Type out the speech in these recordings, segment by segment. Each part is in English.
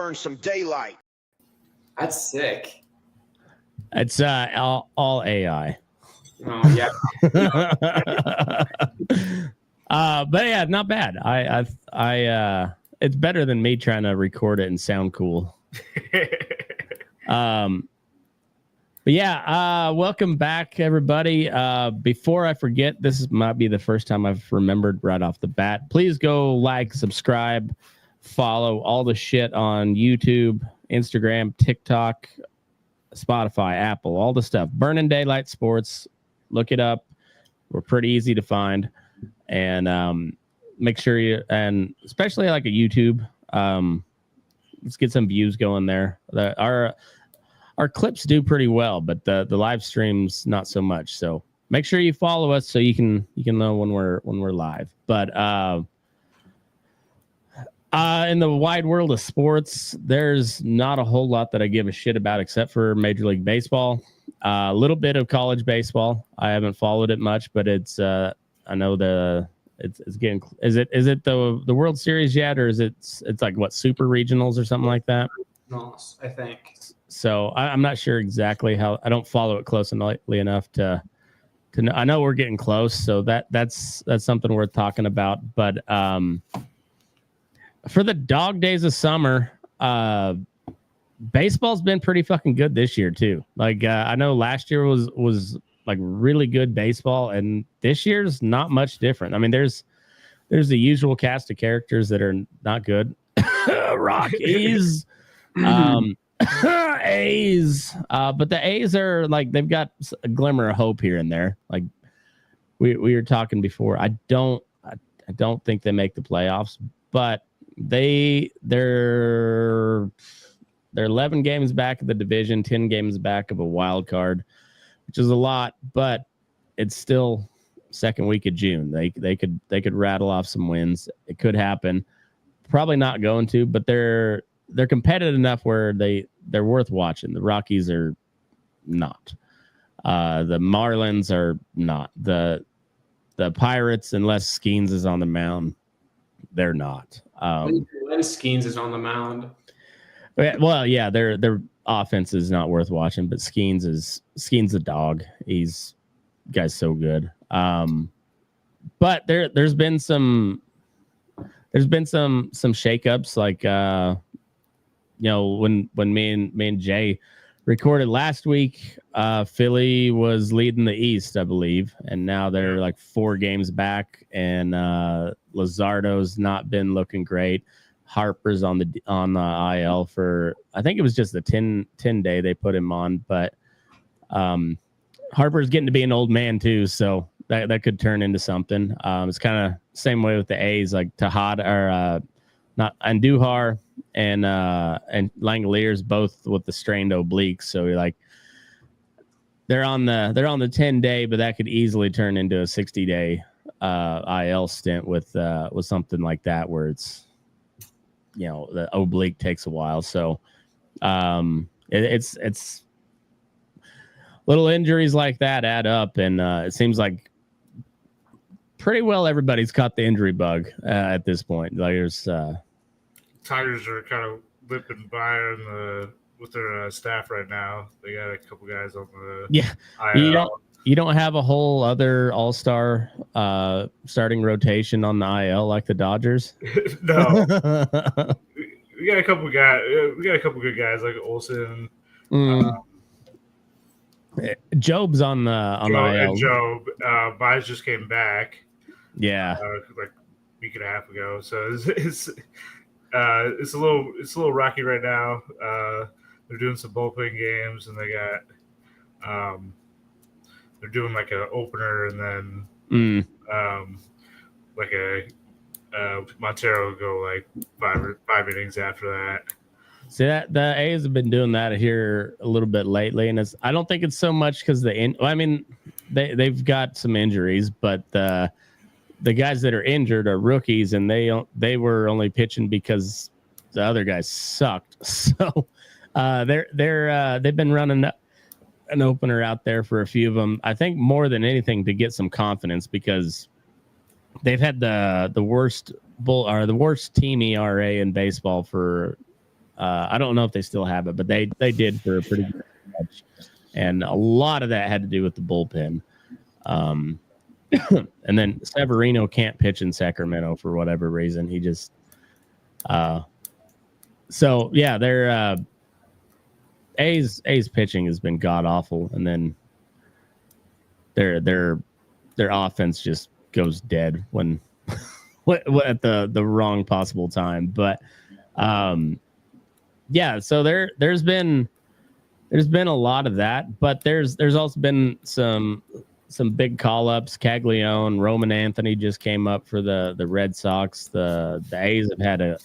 burn some daylight. That's sick. It's all AI. Oh yeah. But yeah, not bad. I it's better than me trying to record it and sound cool. But yeah, welcome back, everybody. Before I forget, this might be the first time I've remembered right off the bat. Please go like, subscribe, follow all the shit on YouTube, Instagram, TikTok, Spotify, Apple, all the stuff. Burning Daylight Sports. Look it up. We're pretty easy to find. And make sure you, and especially like a YouTube, let's get some views going there. Our clips do pretty well, but the live streams not so much. So make sure you follow us so you can know when we're live. But in the wide world of sports, there's not a whole lot that I give a shit about except for Major League Baseball. A little bit of college baseball. I haven't followed it much, but it's I know it's getting. Is it the World Series yet, or is it's like what, super regionals or something like that? I think. So I'm not sure exactly how. I don't follow it closely enough to know. I know we're getting close, so that's something worth talking about. But for the dog days of summer, baseball's been pretty fucking good this year too. Like I know last year was like really good baseball, and this year's not much different. I mean, there's the usual cast of characters that are not good. Rockies. A's, but the A's are like, they've got a glimmer of hope here and there. Like we were talking before, I don't think they make the playoffs, but they're 11 games back of the division, 10 games back of a wild card, which is a lot, but it's still second week of June. They could rattle off some wins. It could happen. Probably not going to, but they're competitive enough where they're worth watching. The Rockies are not. The Marlins are not. The Pirates, unless Skeens is on the mound, they're not. When Skeens is on the mound. Well, yeah, their offense is not worth watching, but Skeens the dog. Guy's so good. But there's been some shakeups, like when me and Jay recorded last week, Philly was leading the East, I believe, and now they're like 4 games back, and Luzardo's not been looking great. Harper's on the IL for, I think it was just the 10 day they put him on, but Harper's getting to be an old man too, so that could turn into something. It's kind of same way with the A's, like Tejada or not Andujar and Langoliers, both with the strained obliques. So you're like, they're on the 10 day, but that could easily turn into a 60 day IL stint with something like that, where it's, the oblique takes a while. So it's little injuries like that add up, and it seems like pretty well everybody's caught the injury bug at this point. Like there's Tigers are kind of limping by with their staff right now. They got a couple guys on the IL. You don't have a whole other all-star starting rotation on the IL like the Dodgers. No, we got a couple guys. We got a couple good guys like Olsen. Job's on the IL. Job, Mize just came back. Yeah, like a week and a half ago. So it's a little rocky right now. They're doing some bullpen games, and they got they're doing like an opener, and then like a Montero will go like five innings after that. See, that the A's have been doing that here a little bit lately, and I don't think it's so much because they've got some injuries, but the guys that are injured are rookies, and they were only pitching because the other guys sucked. So they've been running an opener out there for a few of them. I think more than anything to get some confidence, because they've had the worst team ERA in baseball for I don't know if they still have it, but they did for a pretty good stretch. And a lot of that had to do with the bullpen. And then Severino can't pitch in Sacramento for whatever reason. He just so yeah, their A's pitching has been god awful, and then their offense just goes dead when at the wrong possible time. But yeah, so there's been a lot of that, but there's also been some big call-ups. Caglione, Roman Anthony just came up for the Red Sox. The A's have had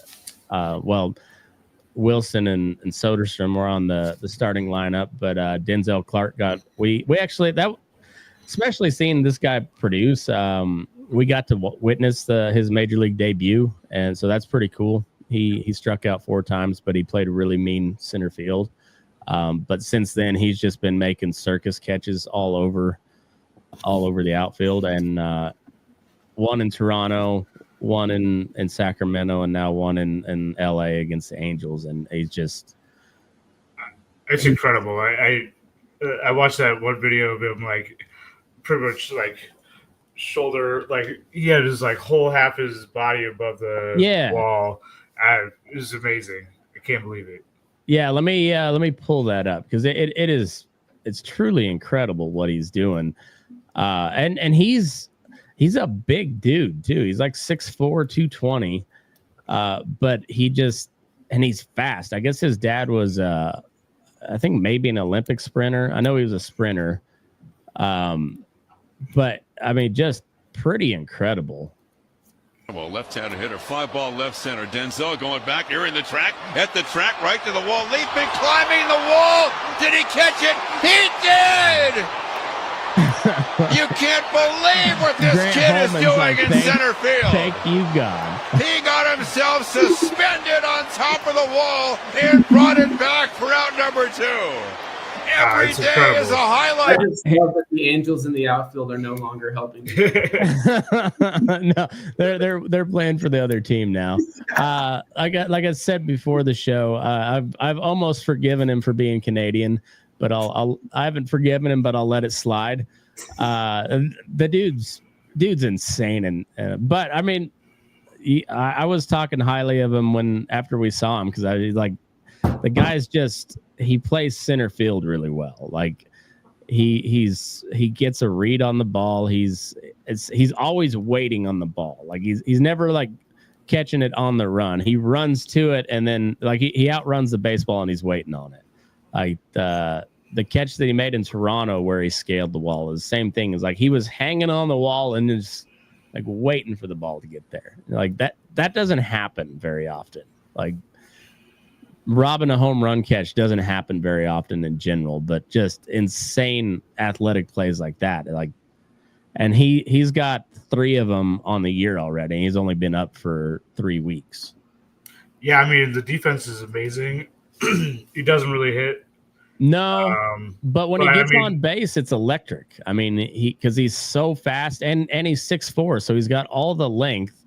Wilson and Soderstrom were on the starting lineup, but Denzel Clarke got we actually that especially seeing this guy produce. We got to witness his major league debut, and so that's pretty cool. He struck out 4 times, but he played a really mean center field. But since then, he's just been making circus catches all over the outfield, and one in Toronto, one in Sacramento, and now one in LA against the Angels. And he's just, it's incredible. I watched that one video of him, like pretty much like shoulder, like he had his like whole half his body above the wall. It was amazing. I can't believe it. Yeah, let me pull that up, because it's truly incredible what he's doing. And he's a big dude too. He's like 6'4", 220. But he's fast. I guess his dad was I think maybe an Olympic sprinter. I know he was a sprinter. But I mean, just pretty incredible. Well, left-handed hitter, 5-ball left center. Denzel going back, nearing the track, at the track, right to the wall, leaping, climbing the wall. Did he catch it? He did! You can't believe what this kid is doing in center field. Thank you, God. He got himself suspended on top of the wall and brought it back for out number 2. Every day incredible. Is a highlight. I just love that the Angels in the outfield are no longer helping. No, they're playing for the other team now. Like I said before the show, I've almost forgiven him for being Canadian, but I haven't forgiven him, but I'll let it slide. The dude's insane, but I mean, I was talking highly of him after we saw him, because I was like, the guy's just, he plays center field really well. Like he gets a read on the ball. He's always waiting on the ball. Like he's never like catching it on the run. He runs to it, and then like he outruns the baseball and he's waiting on it. Like the catch that he made in Toronto where he scaled the wall is the same thing. As like he was hanging on the wall and just like waiting for the ball to get there. Like that doesn't happen very often. Like robbing a home run catch doesn't happen very often in general, but just insane athletic plays like that. Like, and he's got 3 of them on the year already. He's only been up for 3 weeks. Yeah, I mean, the defense is amazing. He doesn't really hit. No, but when he gets on base, it's electric. I mean, because he's so fast, and he's 6'4", so he's got all the length.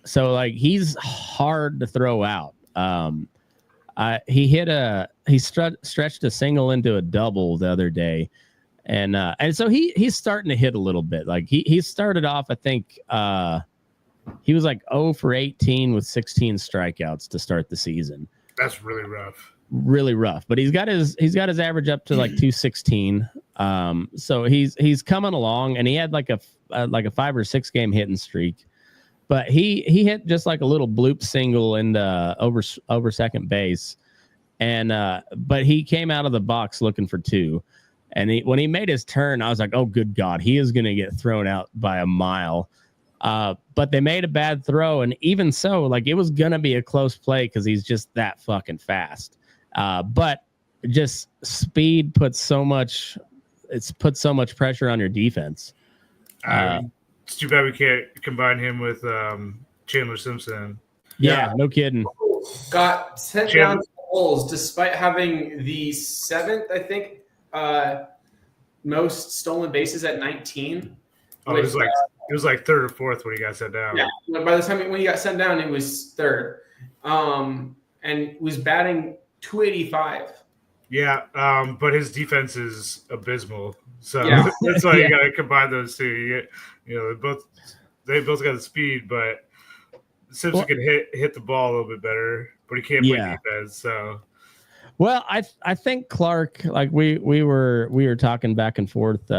So like he's hard to throw out. He stretched a single into a double the other day, and so he's starting to hit a little bit. Like he started off, I think he was like 0 for 18 with 16 strikeouts to start the season. That's really rough. Really rough, but he's got his average up to like 216. So he's coming along, and he had like a 5 or 6 game hitting streak. But he hit just like a little bloop single in the over second base, and but he came out of the box looking for 2, and when he made his turn, I was like, oh good God, he is going to get thrown out by a mile. But they made a bad throw, and even so, like it was going to be a close play because he's just that fucking fast. But just speed puts so much pressure on your defense. It's too bad we can't combine him with Chandler Simpson. Yeah, no kidding. Got sent down to the Bulls despite having the 7th, I think, most stolen bases at 19. Oh, it was like 3rd or 4th when he got sent down. Yeah, by the time when he got sent down, it was 3rd. and was batting 285. Yeah, but his defense is abysmal. So Yeah. that's why you got to combine those two. They both got the speed, but Simpson can hit the ball a little bit better, but he can't play defense. So, well, I think Clarke, like we were talking back and forth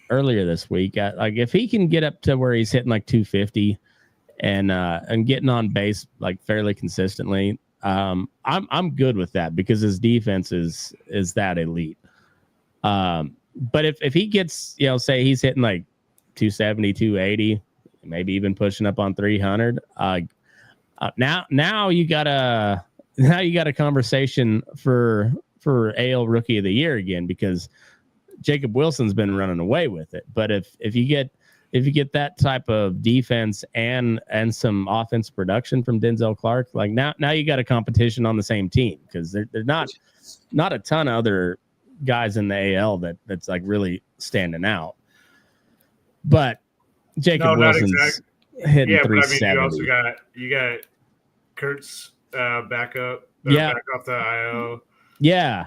earlier this week. Like if he can get up to where he's hitting like 250 and getting on base like fairly consistently, I'm good with that because his defense is that elite. But if he gets, say he's hitting like 270, 280, maybe even pushing up on 300, now you got a conversation for AL Rookie of the Year again, because Jacob Wilson's been running away with it. But if you get that type of defense and some offense production from Denzel Clarke, like now you got a competition on the same team, because there's not a ton of other guys in the AL that's like really standing out. But Jacob Wilson's hitting 370. But I mean, you got Kurtz back off the IL. Yeah.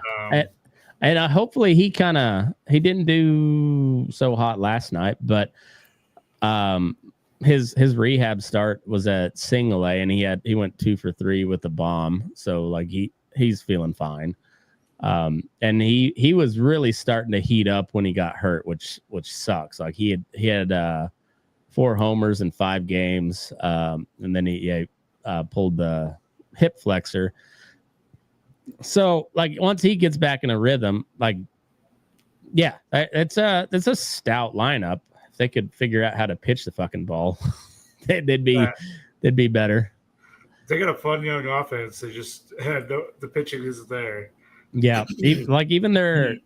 And hopefully he didn't do so hot last night, but his rehab start was at single A, and he went 2 for 3 with a bomb. So like he's feeling fine. And he was really starting to heat up when he got hurt, which sucks. Like he had 4 homers in 5 games. And then he pulled the hip flexor. So like once he gets back in a rhythm, like, yeah, it's a stout lineup. If they could figure out how to pitch the fucking ball, they'd be better. They got a fun young offense. They just had the pitching isn't there. Yeah, even their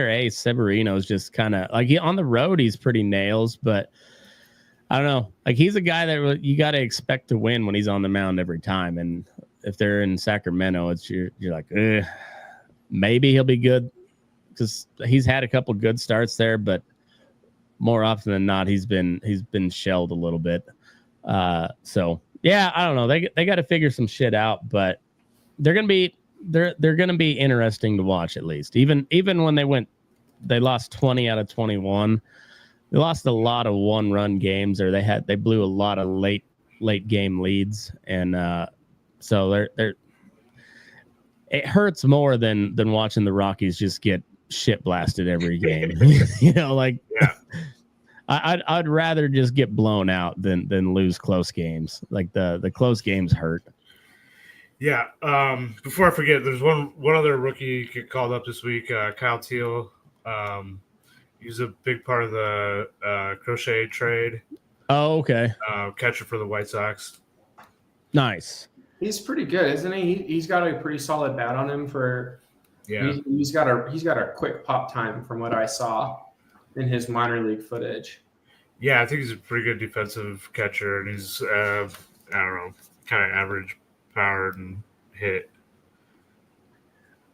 ace Severino is just kind of like on the road he's pretty nails, but I don't know. Like he's a guy that you got to expect to win when he's on the mound every time. And if they're in Sacramento, you're like, maybe he'll be good, because he's had a couple good starts there, but more often than not he's been shelled a little bit. So yeah, I don't know. They got to figure some shit out, but they're gonna be interesting to watch, at least. Even when they lost 20 out of 21. They lost a lot of 1-run games, or they blew a lot of late game leads, and so it hurts more than watching the Rockies just get shit blasted every game. I'd rather just get blown out than lose close games. Like the close games hurt. Yeah. Before I forget, there's one other rookie get called up this week, Kyle Teal. He's a big part of the Crochet trade. Oh, okay. Catcher for the White Sox. Nice. He's pretty good, isn't he? He's got a pretty solid bat on him he's got a quick pop time from what I saw in his minor league footage. Yeah, I think he's a pretty good defensive catcher, and he's I don't know, kind of average powered and hit.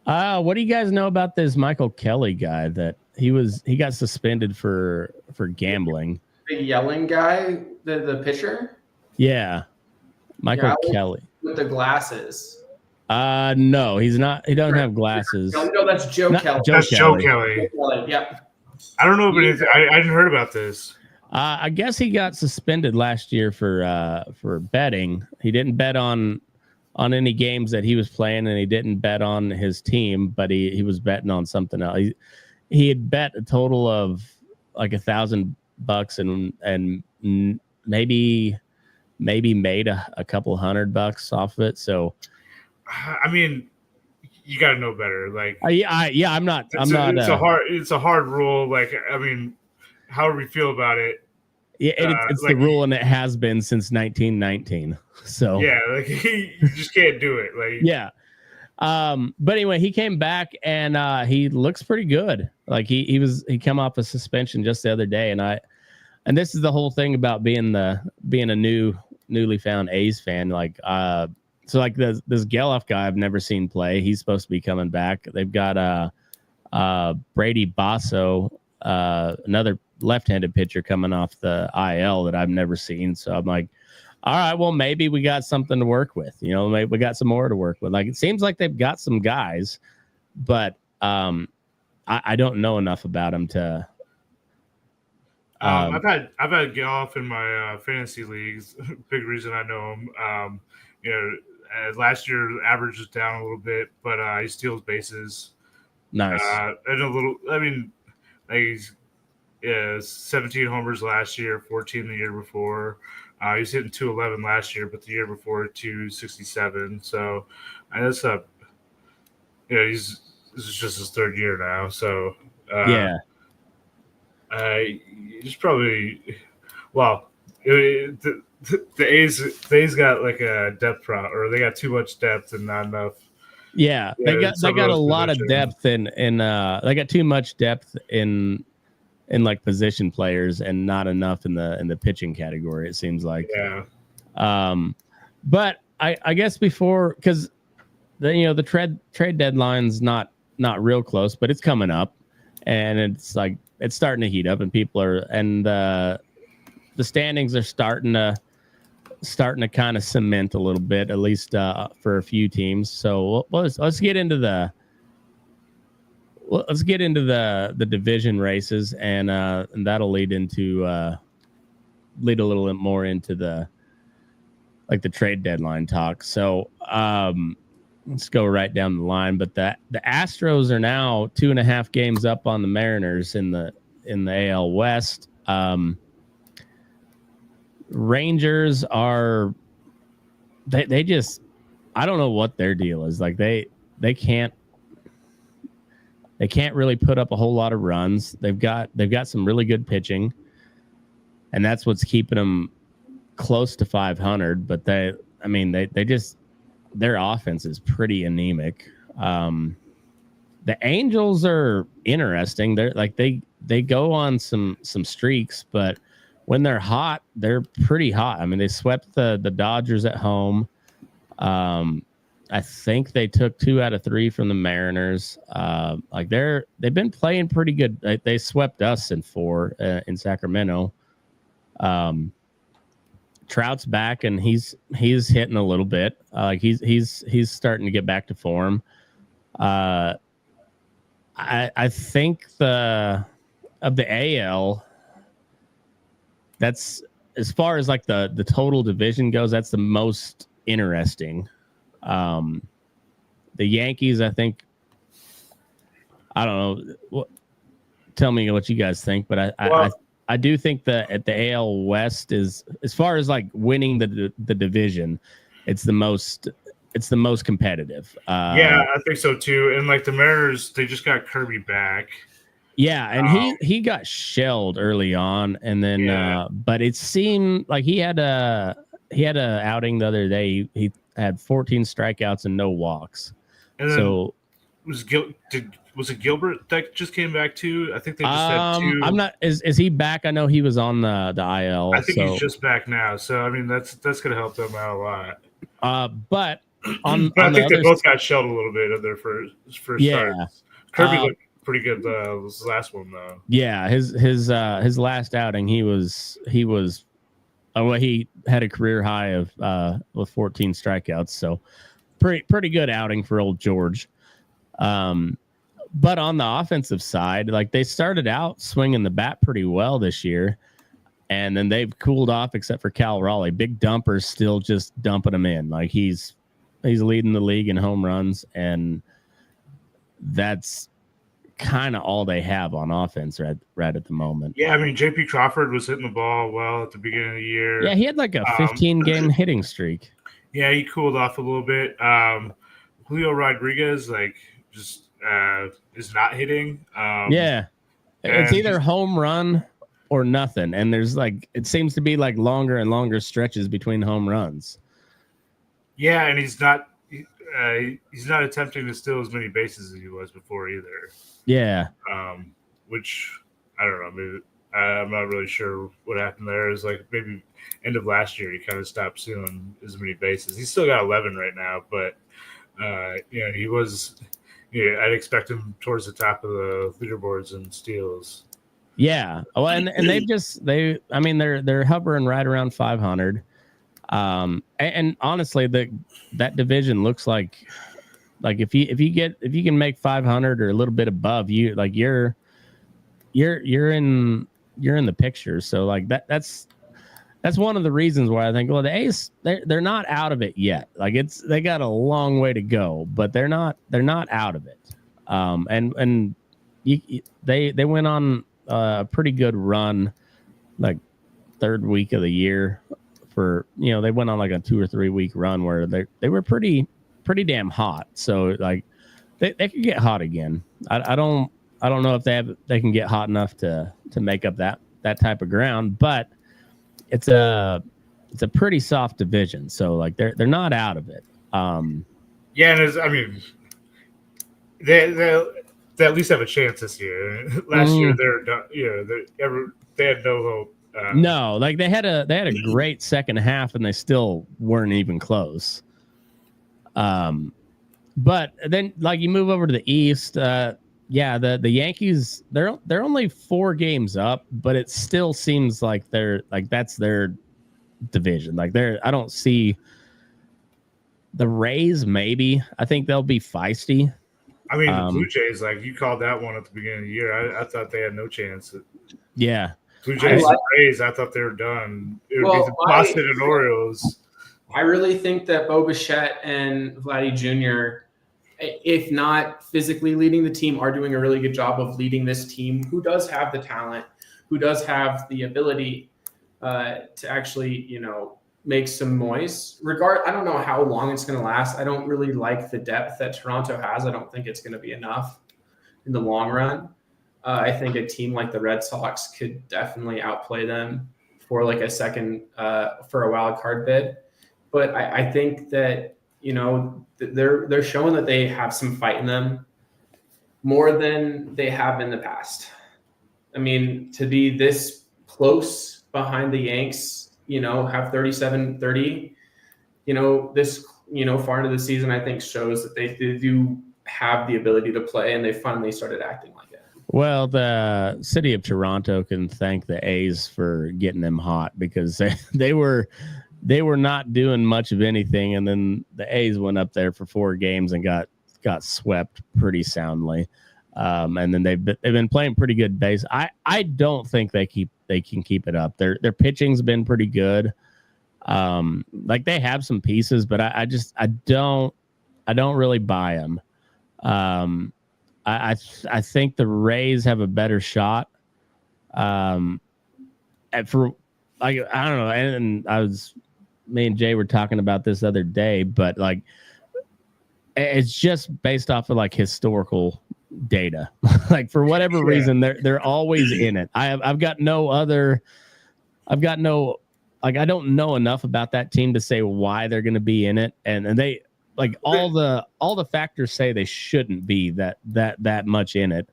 What do you guys know about this Michael Kelly guy that he got suspended for gambling? The yelling guy, the pitcher? Yeah. Michael Kelly. With the glasses. No, he's not. He doesn't have glasses. No, that's Joe Kelly. That's Joe Kelly. Yeah. I don't know, but I hadn't heard about this. I guess he got suspended last year for betting. He didn't bet on any games that he was playing, and he didn't bet on his team, but he was betting on something else. He had bet a total of like $1,000 and maybe made a couple $100 off of it. So, I mean, you got to know better. Like, I'm not. It's a hard rule. Like, I mean, however we feel about it. Yeah, it's like, the rule, and it has been since 1919. So yeah, like you just can't do it. Like yeah. But anyway, he came back and he looks pretty good. Like he come off a suspension just the other day, and this is the whole thing about being a newly found A's fan. Like so like this Geloff guy I've never seen play. He's supposed to be coming back. They've got Brady Basso, another left-handed pitcher coming off the IL that I've never seen. So I'm like, all right, well, maybe we got something to work with. You know, maybe we got some more to work with. Like, it seems like they've got some guys, but I don't know enough about them to. I've had Golf in my fantasy leagues. Big reason I know him. Last year the average was down a little bit, but he steals bases. Nice. And a little. I mean, he's 17 homers last year, 14 the year before. He was hitting 211 last year, but the year before 267. So, and that's this is just his third year now. So, he's probably the A's got like a depth problem, or they got too much depth and not enough. Yeah, they got a lot of depth in they got too much depth in like position players and not enough in the pitching category, it seems like. Yeah. But I guess before, because the trade deadline's not real close, but it's coming up, and it's like it's starting to heat up, and people are, and the standings are starting to kind of cement a little bit, at least for a few teams. So let's get into the division races, and that'll lead a little bit more into the trade deadline talk. So let's go right down the line. But the Astros are now 2.5 games up on the Mariners in the AL West. Rangers are they just, I don't know what their deal is. Like they can't really put up a whole lot of runs. They've got some really good pitching, and that's what's keeping them close to 500. But they just, their offense is pretty anemic. The Angels are interesting. They're like they go on some streaks, but when they're hot, they're pretty hot. I mean, they swept the Dodgers at home. I think they took 2 out of 3 from the Mariners. They've been playing pretty good. They swept us in 4 in Sacramento. Trout's back, and he's hitting a little bit. He's starting to get back to form. I think of the AL, that's, as far as like the total division goes, that's the most interesting. The Yankees, I think, I don't know. Tell me what you guys think, but I do think that at the AL West is, as far as like winning the division, it's the most competitive. Yeah, I think so too. And like the Mariners, they just got Kirby back. Yeah, and he got shelled early on, and then but it seemed like he had a outing the other day. He had 14 strikeouts and no walks. And so was it Gilbert that just came back too? I think they just had 2. I'm not. Is he back? I know he was on the IL. I think he's just back now. So I mean, that's going to help them out a lot. But I think they both got shelled a little bit of their first starts. Kirby looked pretty good this last one though. Yeah, his last outing, he had a career high of with 14 strikeouts, so pretty good outing for old George. But on the offensive side, like they started out swinging the bat pretty well this year, and then they've cooled off except for Cal Raleigh. Big Dumper's still just dumping them in. Like he's leading the league in home runs, and that's kind of all they have on offense right at the moment. Yeah, I mean, J.P. Crawford was hitting the ball well at the beginning of the year. Yeah, he had like a 15-game hitting streak. Yeah, he cooled off a little bit. Julio Rodriguez, just is not hitting. It's either home run or nothing, and there's it seems to be longer and longer stretches between home runs. Yeah, and he's not attempting to steal as many bases as he was before either. Yeah. Which I don't know. Maybe I'm not really sure what happened there. Is maybe end of last year he kind of stopped stealing as many bases. He's still got 11 right now, but he was. Yeah, I'd expect him towards the top of the leaderboards and steals. Yeah. Well, and they're hovering right around 500. And honestly, that division looks like if you can make 500 or a little bit above, you're in the picture. So like that's one of the reasons why I think, well, the A's they're not out of it yet. Like they got a long way to go, but they're not out of it. And they went on a pretty good run, like third week of the year. For they went on like a 2 or 3 week run where they were pretty damn hot. So like they could get hot again. I don't know if they can get hot enough to make up that type of ground, but it's a pretty soft division. So like they're not out of it. Yeah, and they at least have a chance this year. Last year they're done. They had no hope. No, like they had a great second half and they still weren't even close. But then like you move over to the East, the Yankees, they're only 4 games up, but it still seems like that's their division. Like I don't see the Rays. Maybe I think they'll be feisty. I mean, the Blue Jays, like you called that one at the beginning of the year. I thought they had no chance. Yeah. Blue Jays and Rays, I thought they were done. It would be the Boston and Orioles. I really think that Bo Bichette and Vladdy Jr., if not physically leading the team, are doing a really good job of leading this team who does have the talent, who does have the ability to actually, make some noise. I don't know how long it's going to last. I don't really like the depth that Toronto has. I don't think it's going to be enough in the long run. I think a team like the Red Sox could definitely outplay them for like a second for a wild card bid. But I think that, they're showing that they have some fight in them more than they have in the past. I mean, to be this close behind the Yanks, have 37-30, this, far into the season, I think shows that they do have the ability to play and they finally started acting like it. Well, the city of Toronto can thank the A's for getting them hot because they were not doing much of anything, and then the A's went up there for 4 games and got swept pretty soundly. And then they've been playing pretty good base. I don't think they can keep it up. Their pitching's been pretty good. Like they have some pieces, but I don't really buy them. I think the Rays have a better shot. I don't know. And me and Jay were talking about this other day, but like, it's just based off of like historical data. Like for whatever reason, they're always in it. I don't know enough about that team to say why they're going to be in it. And they, like all the factors say they shouldn't be that much in it.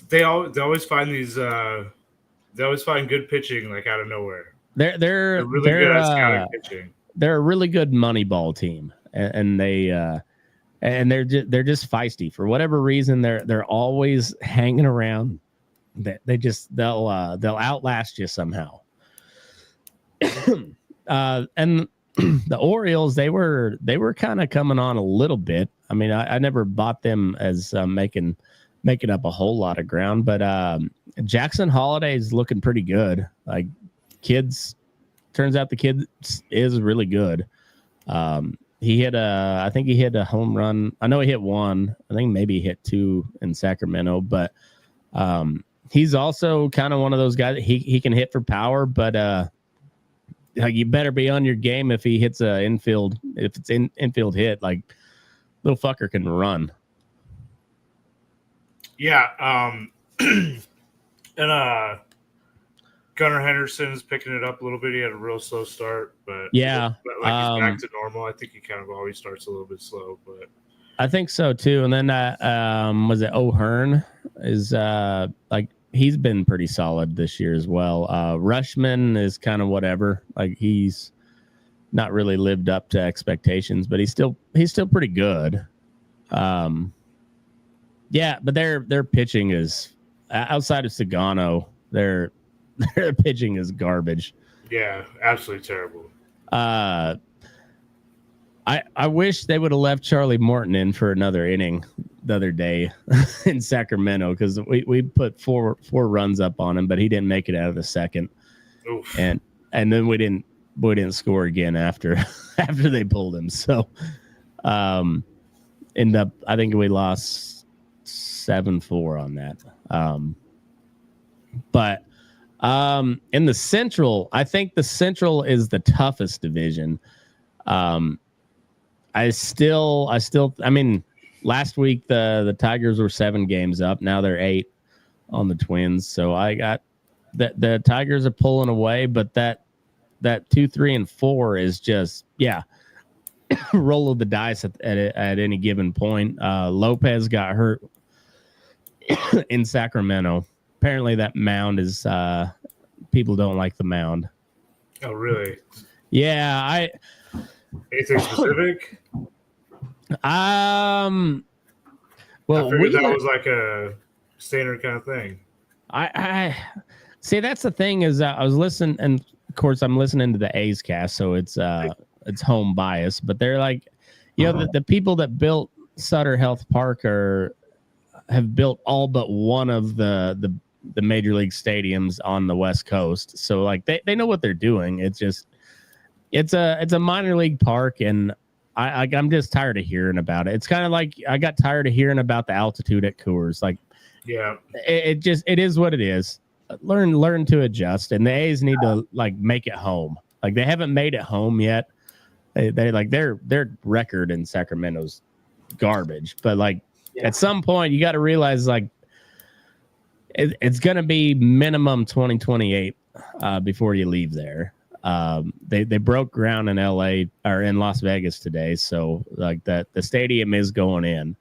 They always find these they always find good pitching like out of nowhere. They're really good at scouting pitching. They're a really good Moneyball team, and they're just feisty for whatever reason. They're always hanging around. They'll outlast you somehow. And the Orioles, they were kind of coming on a little bit. I mean, I never bought them as making up a whole lot of ground, but Jackson Holiday is looking pretty good. Like turns out the kid is really good. I think he hit a home run. I know he hit 1. I think maybe he hit 2 in Sacramento, but he's also kind of one of those guys. He can hit for power, but you better be on your game if he hits a infield. If it's infield hit, like little fucker can run. Yeah, and Gunnar Henderson's picking it up a little bit. He had a real slow start, but he's back to normal. I think he kind of always starts a little bit slow, but I think so too. And then was it O'Hearn is he's been pretty solid this year as well. Rushman is kind of whatever. Like he's not really lived up to expectations, but he's still pretty good. Yeah, but their pitching is outside of Sagano, their pitching is garbage. Yeah, absolutely terrible. I wish they would have left Charlie Morton in for another inning the other day in Sacramento, because we put four runs up on him, but he didn't make it out of the second. Oof. And then we didn't score again after they pulled him. So end up, I think we lost 7-4 on that. But in the Central, I think the Central is the toughest division. I mean, last week the Tigers were 7 games up. Now they're 8 on the Twins. So I got that the Tigers are pulling away, but that 2, 3, and 4 is just, roll of the dice at any given point. Lopez got hurt in Sacramento. Apparently that mound is people don't like the mound. Oh, really? Yeah, Anything specific? Well, I figured that was like a standard kind of thing. I see. That's the thing is I was listening, and of course I'm listening to the A's cast, so it's home bias. But they're like, the people that built Sutter Health Park have built all but one of the major league stadiums on the West Coast. So like they know what they're doing. It's just it's a minor league park, and I'm just tired of hearing about it. It's kind of like I got tired of hearing about the altitude at Coors. Like, yeah, it is what it is. Learn to adjust, and the A's need to like make it home. Like they haven't made it home yet. They like their record in Sacramento's garbage, but like at some point you got to realize like it's going to be minimum 2028 before you leave there. They broke ground in LA or in Las Vegas today, so like that the stadium is going in.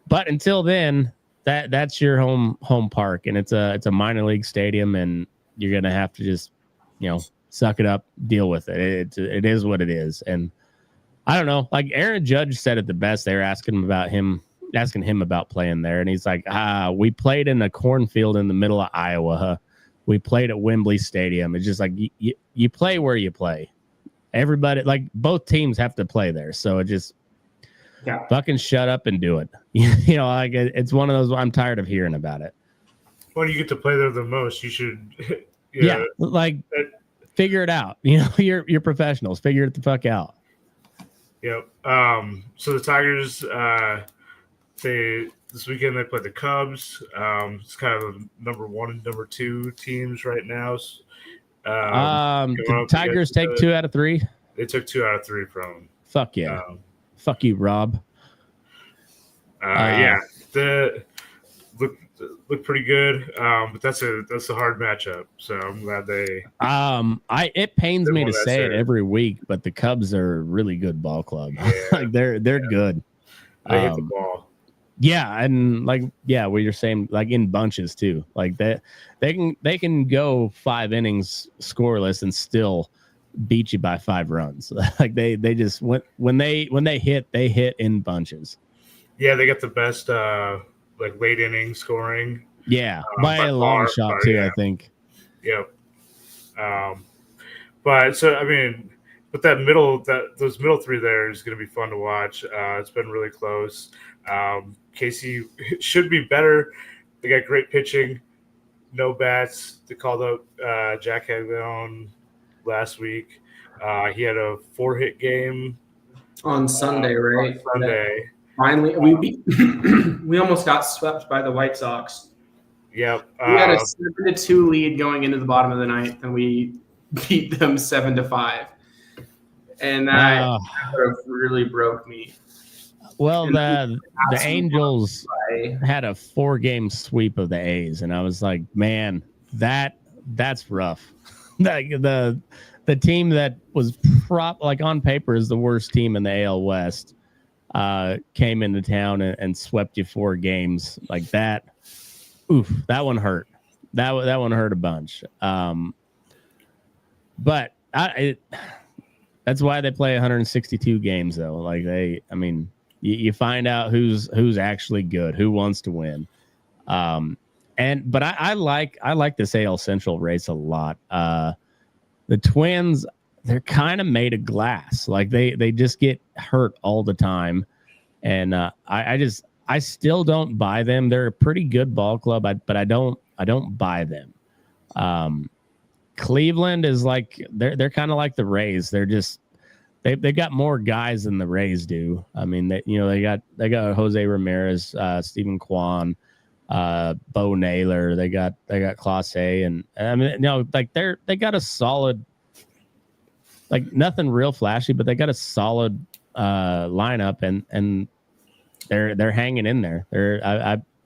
But until then, that's your home park, and it's a minor league stadium, and you're gonna have to just suck it up, deal with it. It is what it is, and I don't know. Like Aaron Judge said it the best. They were asking him about playing there, and he's like, we played in a cornfield in the middle of Iowa. Huh? We played at Wembley Stadium. It's just like you play where you play. Everybody, like both teams have to play there. So it just fucking shut up and do it. Like it's one of those. I'm tired of hearing about it. Well, you get to play there the most. You should. Like figure it out. You're professionals. Figure it the fuck out. Yep. So the Tigers, this weekend they play the Cubs. It's kind of the number 1 and number 2 teams right now. The Tigers take 2 out of 3. They took 2 out of 3 from them. Fuck yeah. Fuck you, Rob. The look pretty good. But that's a hard matchup. So I'm glad they. It pains me to say it every week, but the Cubs are a really good ball club. Yeah. Like they're good. They hit the ball. Yeah, and like what you're saying, like in bunches too. Like that, they can go 5 innings scoreless and still beat you by 5 runs. Like they just when they hit in bunches. Yeah, they got the best like late inning scoring. Yeah, by a long shot too. Yeah. I think. Yep. But so I mean, but those middle 3 there is going to be fun to watch. It's been really close. Casey should be better. They got great pitching, no bats. They called up Jack Haglon last week. He had a 4-hit game on Sunday, right? On Sunday. Finally, we almost got swept by the White Sox. Yep. We had a 7-2 lead going into the bottom of the ninth, and we beat them 7-5. And that really broke me. Well, the Angels had a 4-game sweep of the A's, and I was like, man, that's rough. the team that was like on paper is the worst team in the AL West came into town and swept you 4 games like that. Oof, that one hurt. That one hurt a bunch. But that's why they play 162 games though. Like you find out who's actually good, who wants to win. But I like this AL Central race a lot. The Twins, they're kind of made of glass. Like they just get hurt all the time. And I still don't buy them. They're a pretty good ball club, but I don't buy them. Cleveland is like they're kind of like the Rays. They're just they've got more guys than the Rays do. I mean, they got Jose Ramirez, Stephen Kwan, Bo Naylor. They got Clase, and I mean, like they got a solid, like nothing real flashy, but they got a solid lineup, and they're hanging in there.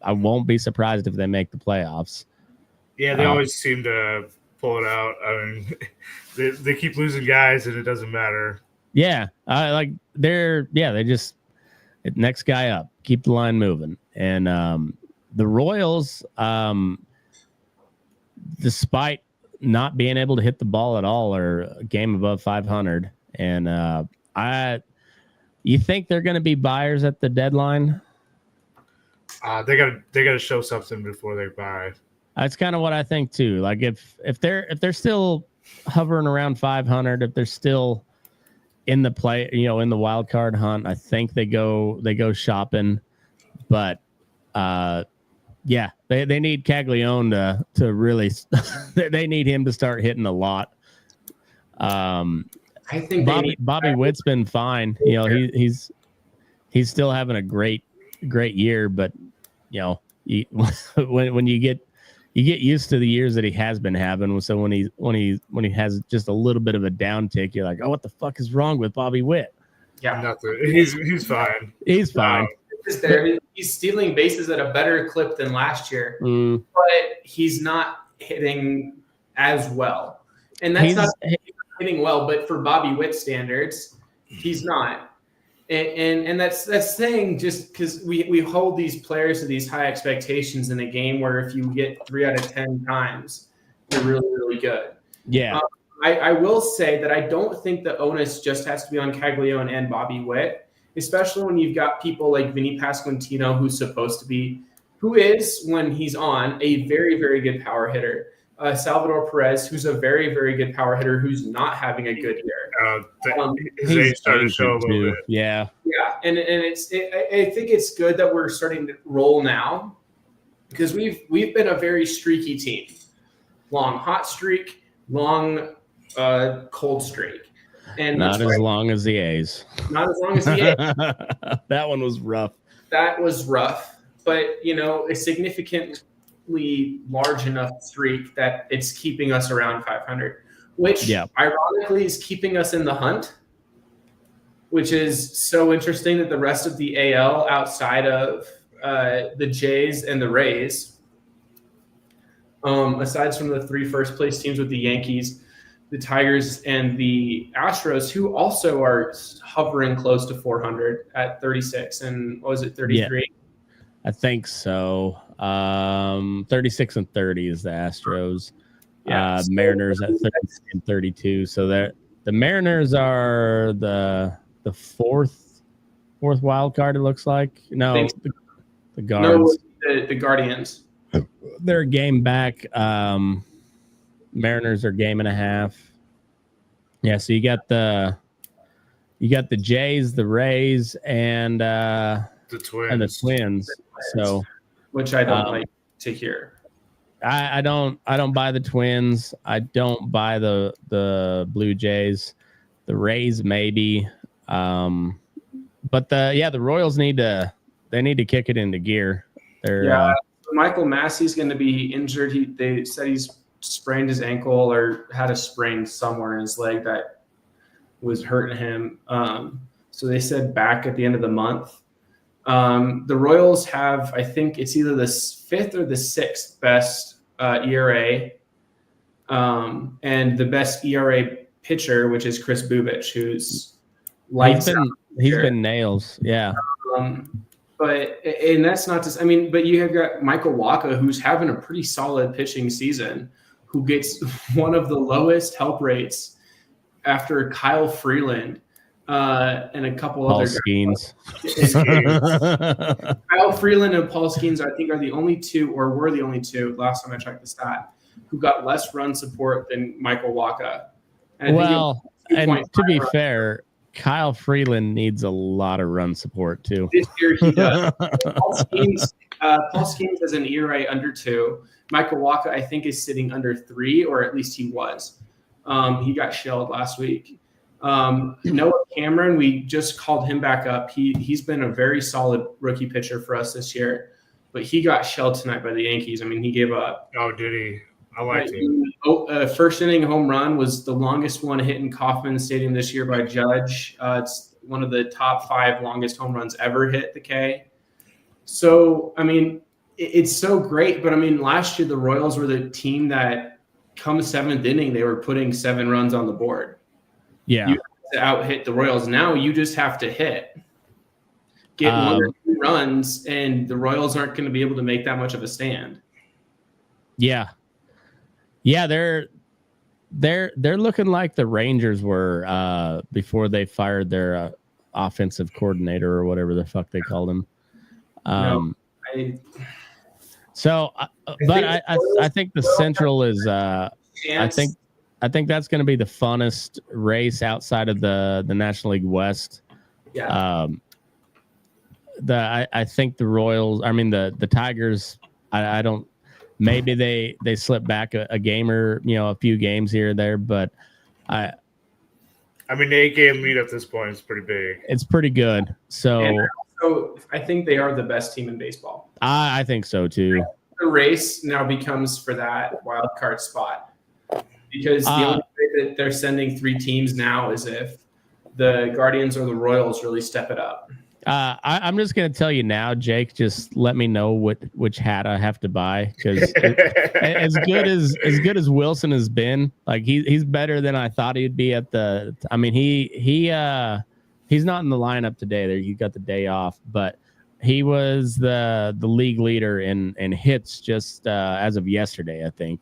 I won't be surprised if they make the playoffs. Yeah, they always seem to pull it out. I mean, they keep losing guys, and it doesn't matter. Yeah, they just next guy up, keep the line moving. And the Royals, despite not being able to hit the ball at all, are a game above 500. And you think they're going to be buyers at the deadline? They gotta show something before they buy. That's kind of what I think too. Like if they're still hovering around 500, if they're still in the play, in the wild card hunt, I think they go shopping. But yeah, they need Caglione to really they need him to start hitting a lot. I think Bobby Witt's been fine. He's still having a great year, but when you get used to the years that he has been having. So when he has just a little bit of a down tick, you're like, oh, what the fuck is wrong with Bobby Witt? Yeah, nothing. He's fine. He's fine. He's stealing bases at a better clip than last year, but he's not hitting as well. And that's not hitting well, but for Bobby Witt standards, he's not. And that's saying, just because we hold these players to these high expectations in a game where if you get 3 out of 10 times, you're really, really good. Yeah. I will say that I don't think the onus just has to be on Caglione and Bobby Witt, especially when you've got people like Vinny Pasquantino, who is, when he's on, a very, very good power hitter. Salvador Perez, who's a very, very good power hitter, who's not having a good year. His age started to show a little bit. Yeah, and I think it's good that we're starting to roll now, because we've been a very streaky team. Long hot streak, long cold streak, and not as long as the A's. Not as long as the A's. That one was rough. That was rough, but a significant large enough streak that it's keeping us around 500, which ironically is keeping us in the hunt, which is so interesting that the rest of the AL outside of the Jays and the Rays, aside from the 3 first place teams with the Yankees, the Tigers, and the Astros, who also are hovering close to 400 at 36 and what was it, 33? Yeah, I think so. 36 and 30 is the Astros. Mariners at 30 and 32. So that the Mariners are the fourth wild card, it looks like. No, the Guards. No, the Guardians. They're a game back. Mariners are game and a half. Yeah, so you got the Jays, the Rays, and the Twins. So, which I don't like to hear. I don't buy the Twins. I don't buy the Blue Jays. The Rays maybe. But the Royals need to kick it into gear. Michael Massey's going to be injured. They said he's sprained his ankle or had a sprain somewhere in his leg that was hurting him. So they said back at the end of the month. The Royals have, I think it's either the 5th or the 6th best ERA, and the best ERA pitcher, which is Chris Bubich, who's he's been nails. Yeah. And that's not just, but you have got Michael Wacha, who's having a pretty solid pitching season, who gets one of the lowest help rates after Kyle Freeland. And a couple Paul other Skeens. Kyle Freeland and Paul Skeens, I think, are the only two, or were the only two last time I checked the stat, who got less run support than Michael Wacha. And And to be fair, Kyle Freeland needs a lot of run support too. This year he does. Paul Skeens has an ERA under 2. Michael Wacha, I think, is sitting under 3, or at least he was. He got shelled last week. Noah Cameron, we just called him back up. He's been a very solid rookie pitcher for us this year, but he got shelled tonight by the Yankees. I mean, he gave up. Oh, did he? I liked him. First inning home run was the longest one hit in Kauffman Stadium this year by Judge. It's one of the top 5 longest home runs ever hit the K. So, I mean, it's so great. But, I mean, last year the Royals were the team that come 7th inning, they were putting 7 runs on the board. Yeah. You have to out-hit the Royals. Now you just have to get 1 or 2 runs, and the Royals aren't going to be able to make that much of a stand. Yeah. Yeah, they're looking like the Rangers were before they fired their offensive coordinator or whatever the fuck they called him. I think the Central is I think that's going to be the funnest race outside of the National League West. Yeah. I think the Royals, I mean the Tigers, I don't. Maybe they slip back a game or a few games here or there, but I mean the 8-game lead at this point is pretty big. It's pretty good. So I think they are the best team in baseball. I think so too. The race now becomes for that wild card spot, because the only way that they're sending 3 teams now is if the Guardians or the Royals really step it up. I'm just gonna tell you now, Jake. Just let me know which hat I have to buy, because as good as Wilson has been, like he's better than I thought he'd be at the. I mean he's not in the lineup today. There, he got the day off, but he was the league leader in hits just as of yesterday, I think.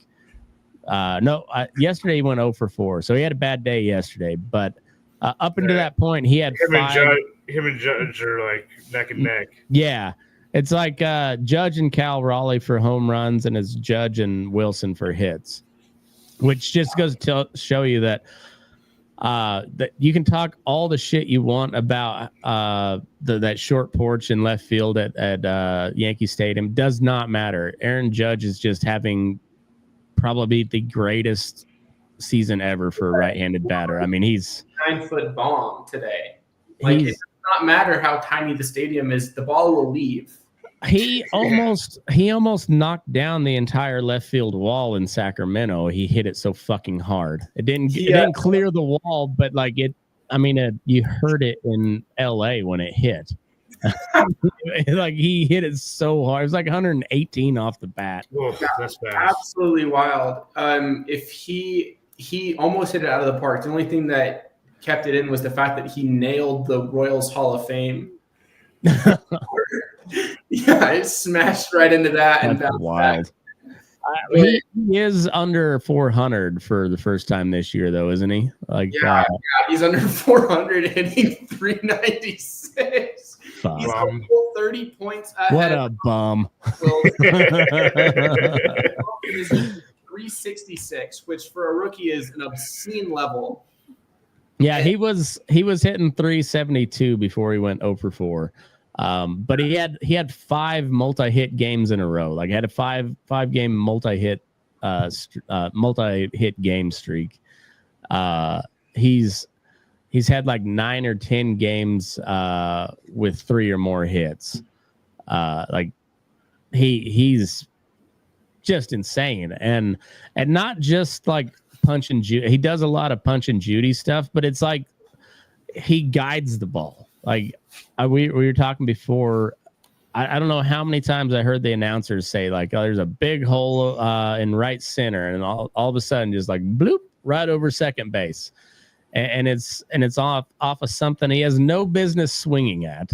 Yesterday he went 0 for 4, so he had a bad day yesterday. But up until that point, he had 5. Him and Judge are like neck and neck. Yeah. It's like Judge and Cal Raleigh for home runs, and it's Judge and Wilson for hits, which just goes to show you that that you can talk all the shit you want about that short porch in left field at Yankee Stadium. Does not matter. Aaron Judge is just having probably the greatest season ever for a right-handed batter. I mean, he's 9-foot bomb today. Like, it does not matter how tiny the stadium is, the ball will leave. He almost knocked down the entire left field wall in Sacramento. He hit it so fucking hard. It didn't clear the wall, but like it. I mean, you heard it in L.A. when it hit. Like he hit it so hard. It was like 118 off the bat. Oh, that's bad. Absolutely wild. If he almost hit it out of the park. The only thing that kept it in was the fact that he nailed the Royals Hall of Fame. Yeah, it smashed right into that. That's and bounced wild. He is under 400 for the first time this year, though, isn't he? Like, yeah, he's under 400, hitting 396. Fuck. He's 30 points ahead. What a bum. 366, which for a rookie is an obscene level. Yeah, he was hitting 372 before he went 0 for 4. But he had 5 multi-hit games in a row. Like, had a five game multi-hit game streak. He's had like 9 or 10 games with 3 or more hits. Like he's just insane, and not just like punch and Judy. He does a lot of punch and Judy stuff, but it's like he guides the ball. Like we were talking before. I don't know how many times I heard the announcers say like, "Oh, there's a big hole in right center," and all of a sudden just like bloop right over second base, and it's off of something he has no business swinging at,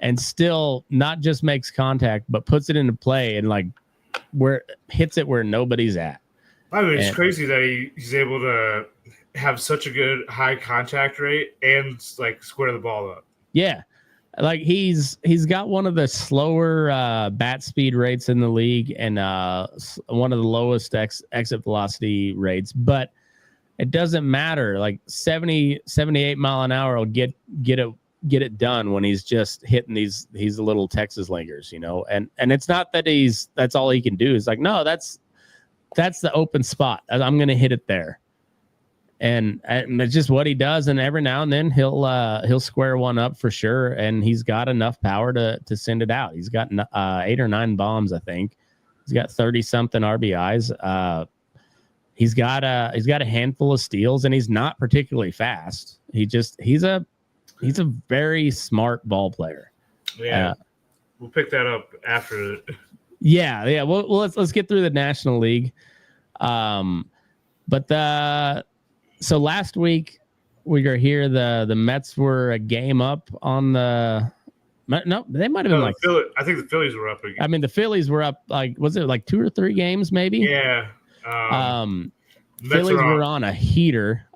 and still not just makes contact, but puts it into play and like hits it where nobody's at. I mean, it's crazy that he's able to have such a good high contact rate and like square the ball up. Yeah. Like he's got one of the slower bat speed rates in the league and one of the lowest exit velocity rates, but it doesn't matter. Like 70, 78 mile an hour will get it done when he's just hitting these little Texas lingers, you know. And it's not that that's all he can do. It's like, no, that's the open spot. I'm going to hit it there. And it's just what he does. And every now and then he'll square one up for sure. And he's got enough power to send it out. He's got 8 or 9 bombs, I think. He's got 30 something RBIs. He's got a handful of steals, and he's not particularly fast. He's a very smart ball player. Yeah, we'll pick that up after. Yeah. Well, let's get through the National League. So last week we were here. The Mets were a game up on the. No, they might have been like. I think the Phillies were up again. I mean, the Phillies were up like, was it like 2 or 3 games maybe? Yeah. Phillies were on a heater.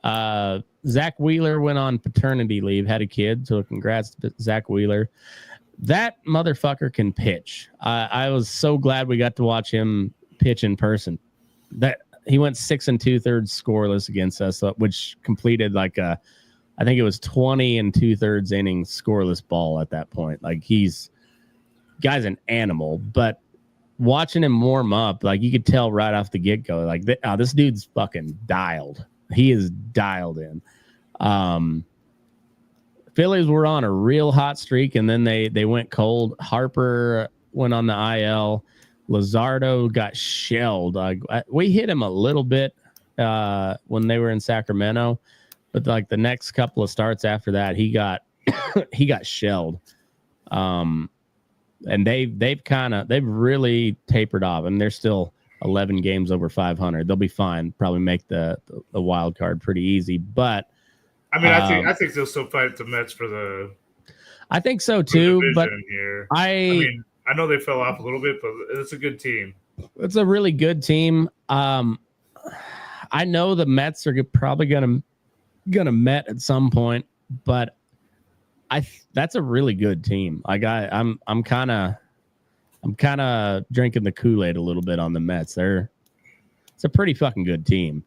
Zach Wheeler went on paternity leave, had a kid, so congrats to Zach Wheeler. That motherfucker can pitch. I was so glad we got to watch him pitch in person. That he went 6 2/3 scoreless against us, which completed like I think it was 20 2/3 innings scoreless ball at that point. Like guy's an animal, but watching him warm up, like you could tell right off the get go, like this dude's fucking dialed. He is dialed in. Phillies were on a real hot streak, and then they went cold. Harper went on the IL. Luzardo got shelled. We hit him a little bit when they were in Sacramento, but like the next couple of starts after that, he got shelled. And they've really tapered off, and they're still 11 games over 500. They'll be fine. Probably make the wild card pretty easy. But I mean, I think they'll still fight the Mets for the. I think so too. But here. I know they fell off a little bit, but it's a good team. It's a really good team. I know the Mets are probably gonna Met at some point, but that's a really good team. Like I'm kind of drinking the Kool-Aid a little bit on the Mets. It's a pretty fucking good team.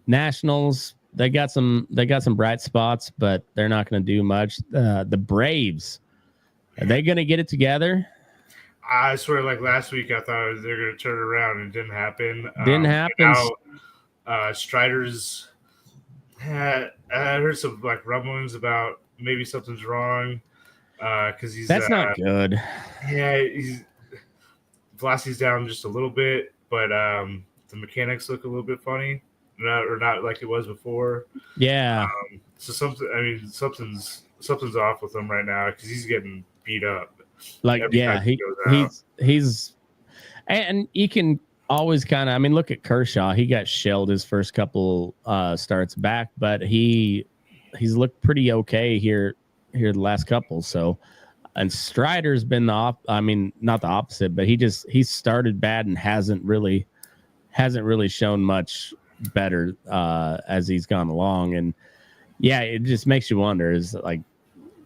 Nationals, they got some bright spots, but they're not going to do much. The Braves, are they going to get it together? I swear, like last week, I thought they were going to turn it around, and it didn't happen. Didn't happen. Now, Strider's. I heard some like rumblings about maybe something's wrong because that's not good. Yeah, velocity's down just a little bit, but the mechanics look a little bit funny, not like it was before. Yeah. So something's off with him right now because he's getting beat up. Like he's and you can always kind of, I mean, look at Kershaw. He got shelled his first couple starts back, but he's looked pretty okay here the last couple. So, and Strider's been not the opposite, but he started bad and hasn't really shown much better as he's gone along. And yeah, it just makes you wonder, is like,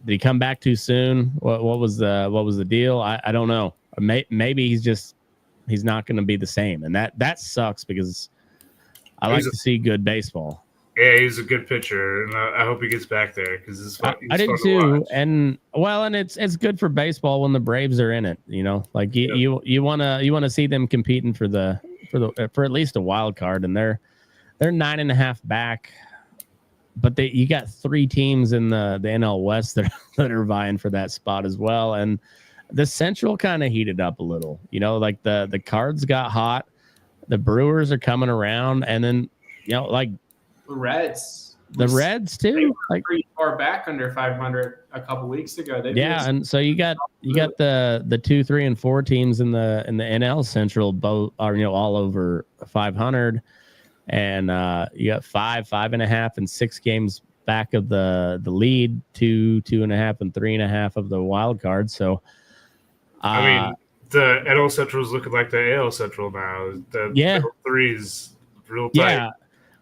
did he come back too soon? What was the deal? I don't know. Maybe he's not going to be the same. And that sucks because I like to see good baseball. Yeah, he's a good pitcher, and I hope he gets back there because it's fun. I did too. And it's good for baseball when the Braves are in it. You know, like you want to see them competing for at least a wild card, and they're 9.5 back. But you got 3 teams in the NL West that are vying for that spot as well, and the Central kind of heated up a little. You know, like the Cards got hot, the Brewers are coming around, and then like the Reds too. They were like pretty far back under 500 a couple weeks ago. And so you got the 2, 3, and 4 teams in the NL Central, both are all over 500. And you got 5, 5.5, and 6 games back of the lead, 2, 2.5, and 3.5 of the wild card. So, I mean, the NL Central is looking like the AL Central now. The middle 3 is real tight.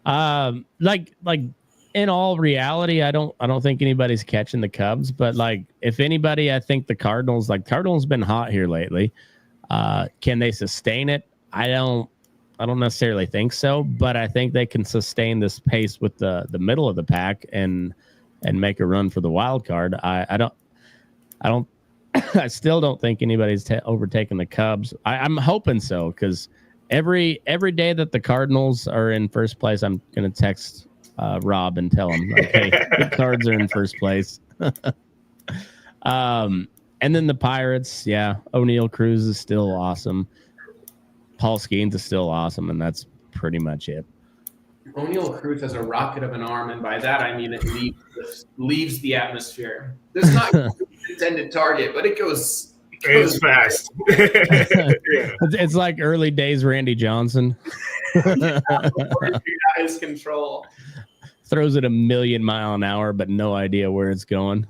Yeah, like in all reality, I don't think anybody's catching the Cubs. But like, if anybody, I think the Cardinals. Like, Cardinals been hot here lately. Can they sustain it? I don't I don't necessarily think so, but I think they can sustain this pace with the middle of the pack and make a run for the wild card. I don't I still don't think anybody's overtaken the Cubs. I'm hoping so, because every day that the Cardinals are in first place, I'm going to text Rob and tell him, okay, the Cards are in first place. And then the Pirates, yeah, O'Neal Cruz is still awesome. Paul Skeens is still awesome, and that's pretty much it. O'Neal Cruz has a rocket of an arm, and by that I mean it leaves the atmosphere. This is not an intended target, but it goes fast. It's like early days Randy Johnson. His control. Throws it a million mile an hour, but no idea where it's going.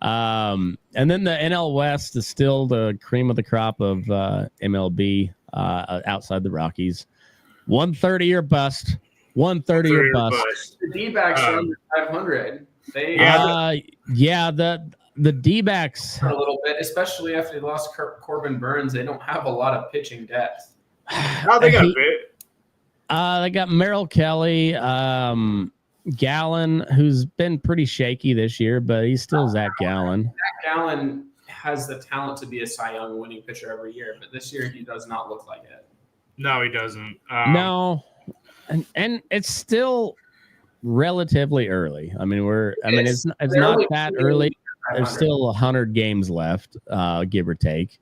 And then the NL West is still the cream of the crop of MLB outside the Rockies. 130 or bust. 130 or bust. The D-backs are under 500. The D-backs a little bit, especially after they lost Corbin Burns. They don't have a lot of pitching depth. How they got bit? They got Merrill Kelly, Gallen, who's been pretty shaky this year, but he's still Zach Gallen. Zach Gallen has the talent to be a Cy Young winning pitcher every year, but this year he does not look like it. No, he doesn't. No, and it's still relatively early. I mean, it's not that early. There's still 100 games left, give or take.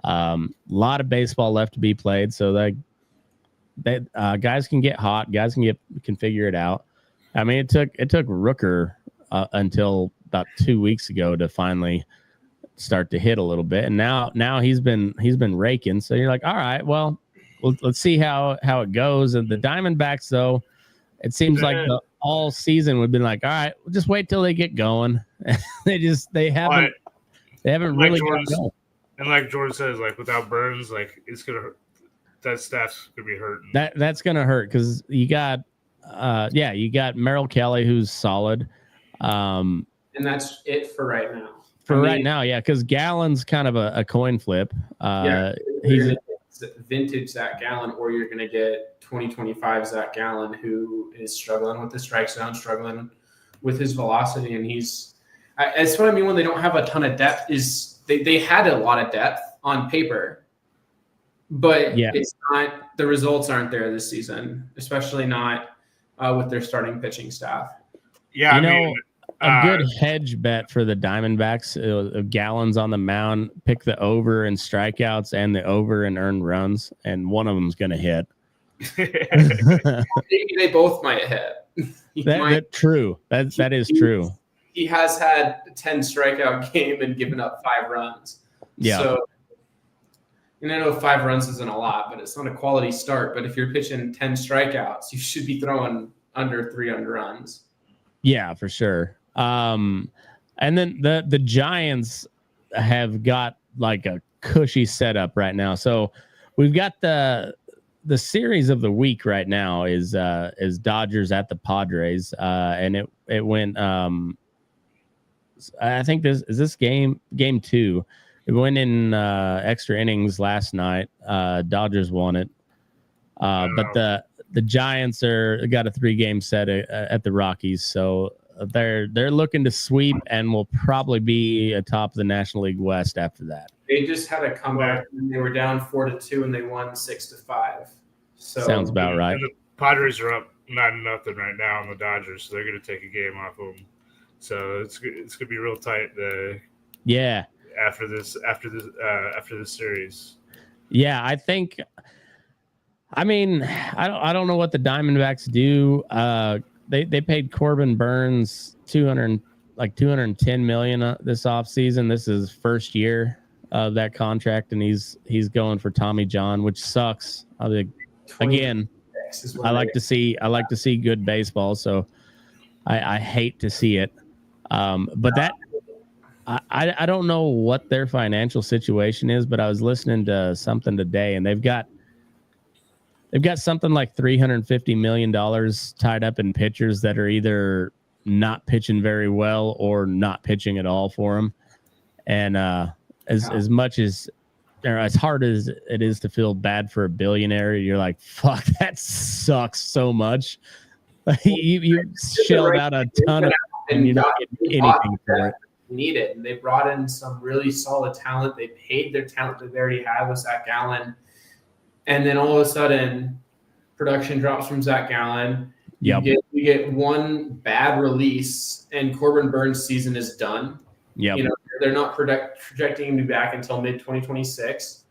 A lot of baseball left to be played, so that guys can get hot. Guys can figure it out. I mean, it took Rooker until about 2 weeks ago to finally start to hit a little bit, and now he's been raking. So you're like, all right, well, let's see how it goes. And the Diamondbacks, though, it seems like all season we've been like, all right, we'll just wait till they get going. they haven't really got going. And like Jordan says, like without Burns, like it's gonna hurt. That staff's gonna be hurting. That's gonna hurt because you got Merrill Kelly, who's solid. And that's it for right now. Right now, yeah, because Gallen's kind of a coin flip. He's vintage Zach Gallen, or you're going to get 2025 Zach Gallen, who is struggling with the strike zone, struggling with his velocity, and that's what I mean when they don't have a ton of depth. Is they had a lot of depth on paper, but it's not. The results aren't there this season, especially not with their starting pitching staff. Yeah, a good hedge bet for the Diamondbacks, Gallons on the mound, pick the over in strikeouts and the over in earned runs, and one of them's going to hit. Maybe they both might hit. That's true. That is true. He has had a 10 strikeout game and given up 5 runs. Yeah. So, and I know 5 runs isn't a lot, but it's not a quality start. But if you're pitching 10 strikeouts, you should be throwing under 3 earned runs. Yeah, for sure. And then the Giants have got like a cushy setup right now. So we've got the series of the week right now is Dodgers at the Padres, and it went. I think this game 2. It went in extra innings last night. Dodgers won it, but the Giants got a 3-game set at the Rockies, so they're looking to sweep and will probably be atop the National League West after that. They just had a comeback. And they were down 4-2 and they won 6-5. So sounds about right. And the Padres are up 9-0 right now on the Dodgers, so they're going to take a game off them. So it's going to be real tight. After this series. Yeah, I think. I mean, I don't know what the Diamondbacks do. They paid Corbin Burns $210 million this offseason. This is his first year of that contract, and he's going for Tommy John, which sucks. Again, I like to see good baseball, so I hate to see it. But that I don't know what their financial situation is, but I was listening to something today, and they've got something like $350 million tied up in pitchers that are either not pitching very well or not pitching at all for them. And as much as or as hard as it is to feel bad for a billionaire, you're like, fuck, that sucks so much. You shelled out a ton of, and you're not getting anything for it. Need it, and they brought in some really solid talent. They paid their talent that they already had with Zach Gallen, and then all of a sudden, production drops from Zach Gallen. Yep. You get one bad release, and Corbin Burns' season is done. Yep. You know, they're not projecting him to be back until mid-2026,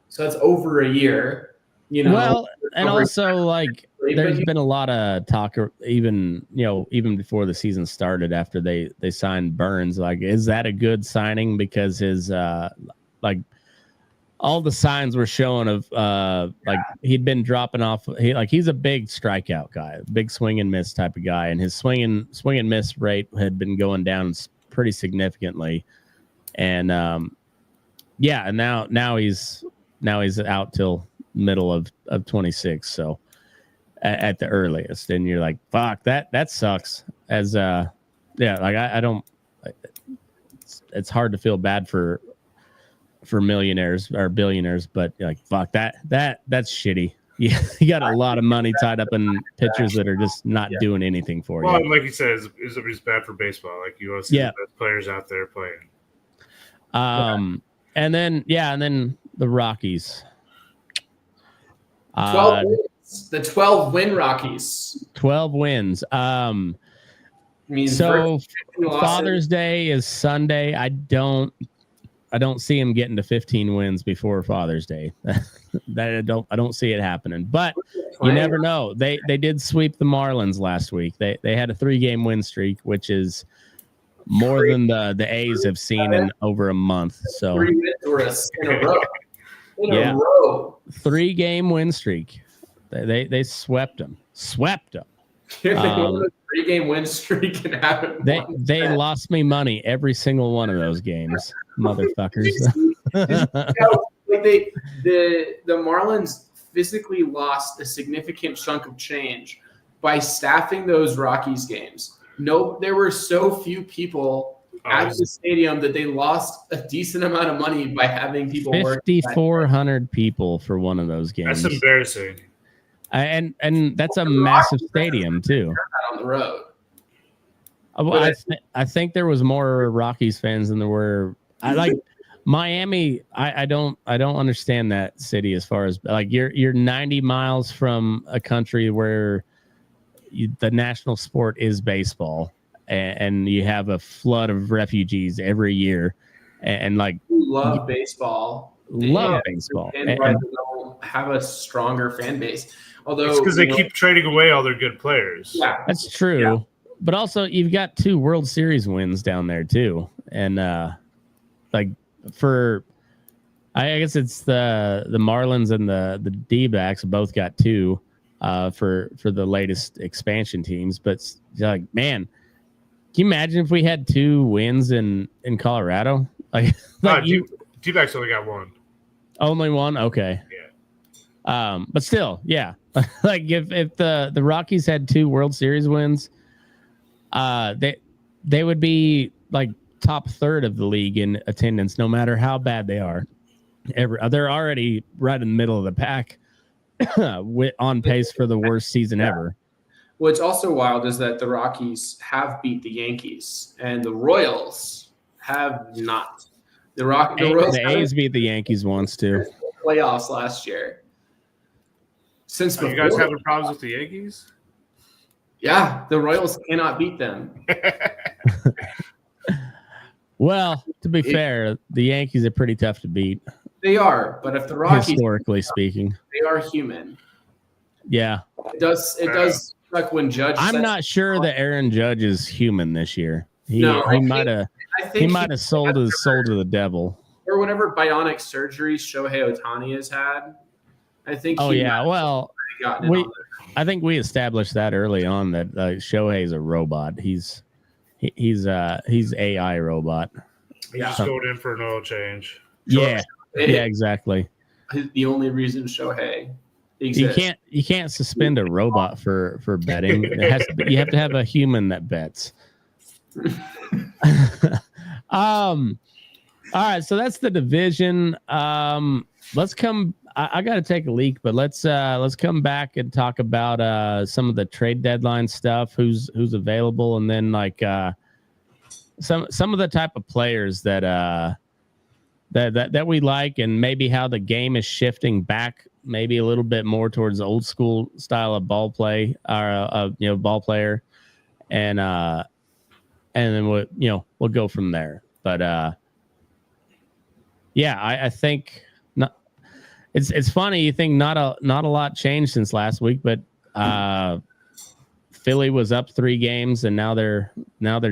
so that's over a year. You know, well, and also like there's been a lot of talk, even before the season started, after they signed Burns. Like, is that a good signing? Because his like all the signs were showing of like he'd been dropping off. He's a big strikeout guy, big swing and miss type of guy, and his swing and miss rate had been going down pretty significantly. And and now he's out till middle of 26, so at the earliest, and you're like, fuck, that sucks. As like I don't, it's hard to feel bad for millionaires or billionaires, but like, fuck, that's shitty. You got a lot of money tied up in pitchers that are just not doing anything for you. Well, like you said, it's bad for baseball. Like, you want to see the best players out there playing. And then the Rockies. 12 wins. The 12-win Rockies. 12 wins. So Father's Day is Sunday. I don't see him getting to 15 wins before Father's Day. I don't see it happening. But you never know. They did sweep the Marlins last week. They had a 3-game win streak, which is more than the A's have seen in over a month. So 3 wins in a row. In a row. 3-game win streak. They swept them. They won a 3-game win streak and haven't. They lost me money every single one of those games, motherfuckers. The Marlins physically lost a significant chunk of change by staffing those Rockies games. No, there were so few people at the stadium that they lost a decent amount of money by having people work. 5,400 people for one of those games. That's embarrassing. And that's a massive stadium too. On the road. I think there was more Rockies fans than there were. I like Miami. I don't understand that city as far as like you're 90 miles from a country where the national sport is baseball, and you have a flood of refugees every year, and like love baseball. Baseball. And don't have a stronger fan base. Although it's because they keep trading away all their good players. Yeah, that's true. Yeah. But also, you've got 2 World Series wins down there too, and like I guess it's the Marlins and the D-backs both got 2 for the latest expansion teams. But like, man, can you imagine if we had 2 wins in Colorado? Like D-backs only got 1. Only 1? Okay. Yeah. But still, yeah. Like if the Rockies had 2 World Series wins, they would be like top third of the league in attendance, no matter how bad they are. They're already right in the middle of the pack, on pace for the worst season ever. What's also wild is that the Rockies have beat the Yankees, and the Royals have not. The Royals A's beat the Yankees once too. Playoffs last year. Since before, you guys having problems with the Yankees? Yeah, the Royals cannot beat them. Well, to be fair, the Yankees are pretty tough to beat. They are, but if the Rockies, historically speaking, they are human. Yeah, it does. Like when Judge, I'm not sure that Aaron Judge is human this year. He might have sold his soul to the devil. Or whatever bionic surgery Shohei Ohtani has had. I think. Oh yeah, well, I think we established that early on that Shohei is a robot. He's AI robot. He's just going in for an oil change. Yeah, exactly. The only reason Shohei exists. You can't suspend a robot for betting. You have to have a human that bets. All right, so that's the division. Let's come. I got to take a leak, but let's come back and talk about some of the trade deadline stuff. Who's available, and then like some of the type of players that we like, and maybe how the game is shifting back, maybe a little bit more towards the old school style of ball play, or ball player, and then we'll go from there. But yeah, I think not. It's funny. You think not a lot changed since last week, but Philly was up 3 games, and now they're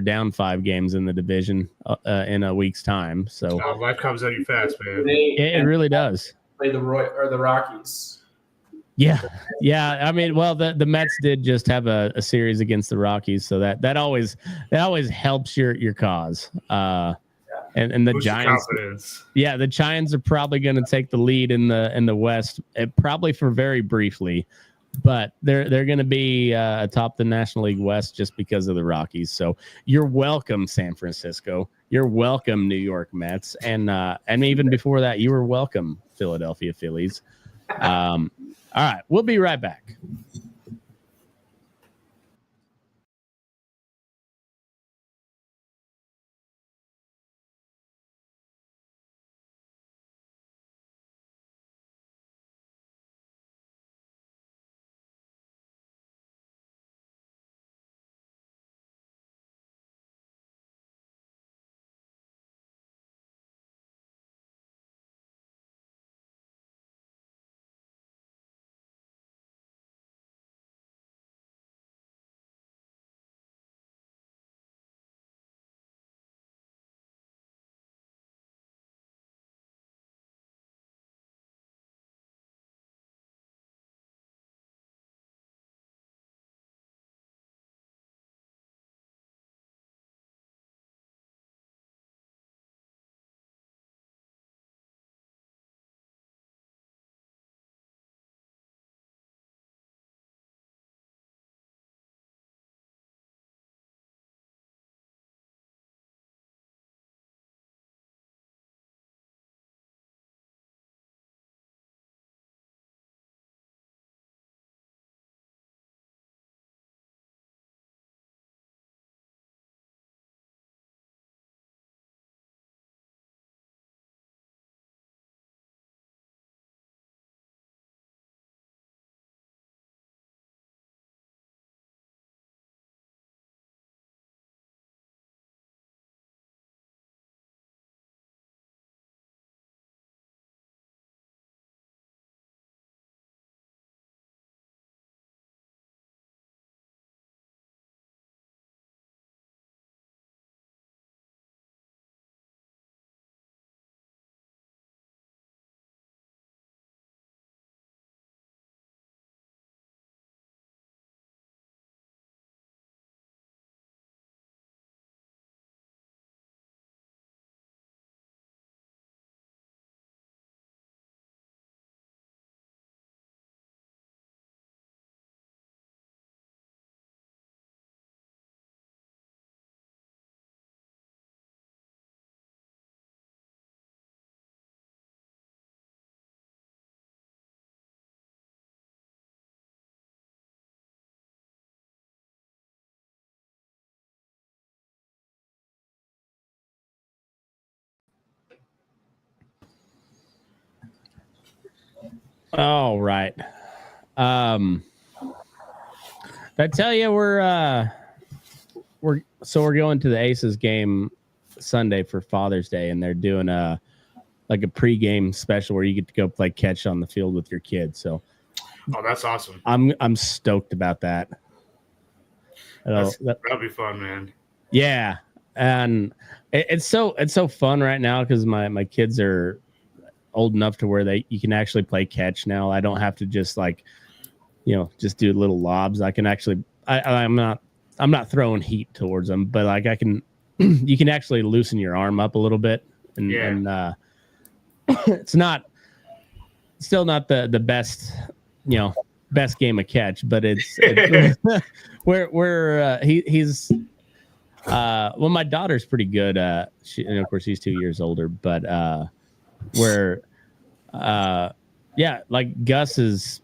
down 5 games in the division in a week's time. So life comes at you fast, man. It really does. Play the Rockies. Yeah. I mean, well, the Mets did just have a series against the Rockies, so that always helps your cause. And the Giants, the Giants are probably going to take the lead in the West, probably for very briefly, but they're going to be atop the National League West just because of the Rockies. So you're welcome, San Francisco. You're welcome, New York Mets, and even before that, you were welcome, Philadelphia Phillies. All right, we'll be right back. All right. I tell you, we're going to the Aces game Sunday for Father's Day, and they're doing a pregame special where you get to go play catch on the field with your kids. So, that's awesome. I'm stoked about that. That'll be fun, man. Yeah, and it's so fun right now because my kids are old enough to where you can actually play catch now. I don't have to just just do little lobs. I can actually I'm not throwing heat towards them, but like I can you can actually loosen your arm up a little bit and it's still not the best best game of catch, but it's where he's Well, my daughter's pretty good. And of course, she's 2 years older. But yeah, like Gus is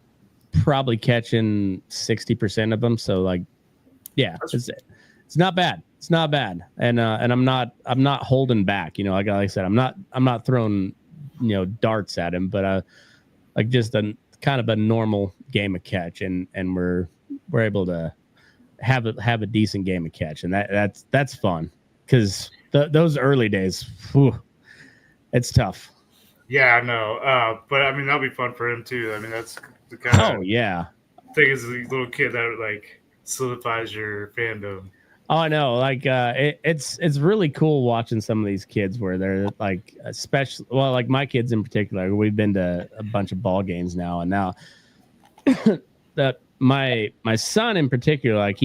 probably catching 60% of them. So like, yeah, it's not bad. It's not bad. And I'm not holding back. Like I said, I'm not throwing darts at him, but like just a kind of a normal game of catch, and we're able to have a decent game of catch, and that's fun because those early days, whew, it's tough. Yeah, I know. But I mean, that'll be fun for him too. I mean, that's the kind of thing as a little kid that like solidifies your fandom. Oh, I know. Like it's really cool watching some of these kids where they're like, especially, well, like my kids in particular. We've been to a bunch of ball games now, and now that my son in particular, like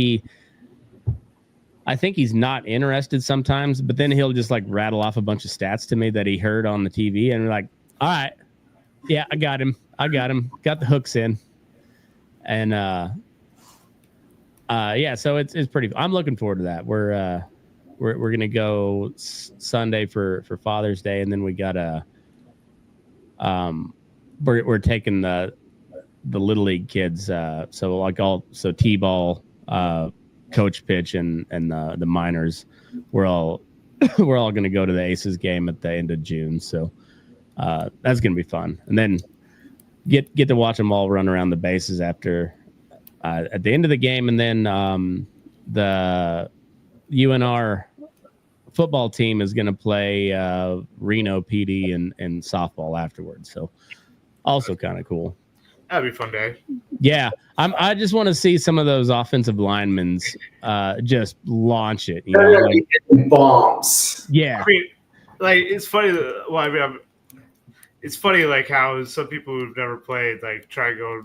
I think he's not interested sometimes, but then he'll just like rattle off a bunch of stats to me that he heard on the TV, and we're like, all right, yeah, I got him, got the hooks in, and yeah, so it's pretty. I'm looking forward to that. We're gonna go Sunday for Father's Day, and then we got we're taking the Little League kids. So like T-ball, coach pitch, and the minors. We're all gonna go to the Aces game at the end of June. So that's gonna be fun, and then get to watch them all run around the bases after. At the end of the game, and then the UNR football team is going to play Reno PD and softball afterwards. So also kind of cool. That'd be a fun day. Yeah, I just want to see some of those offensive linemen just launch it. Like, bombs. Yeah, I mean, like it's funny. It's funny like how some people who've never played like try to go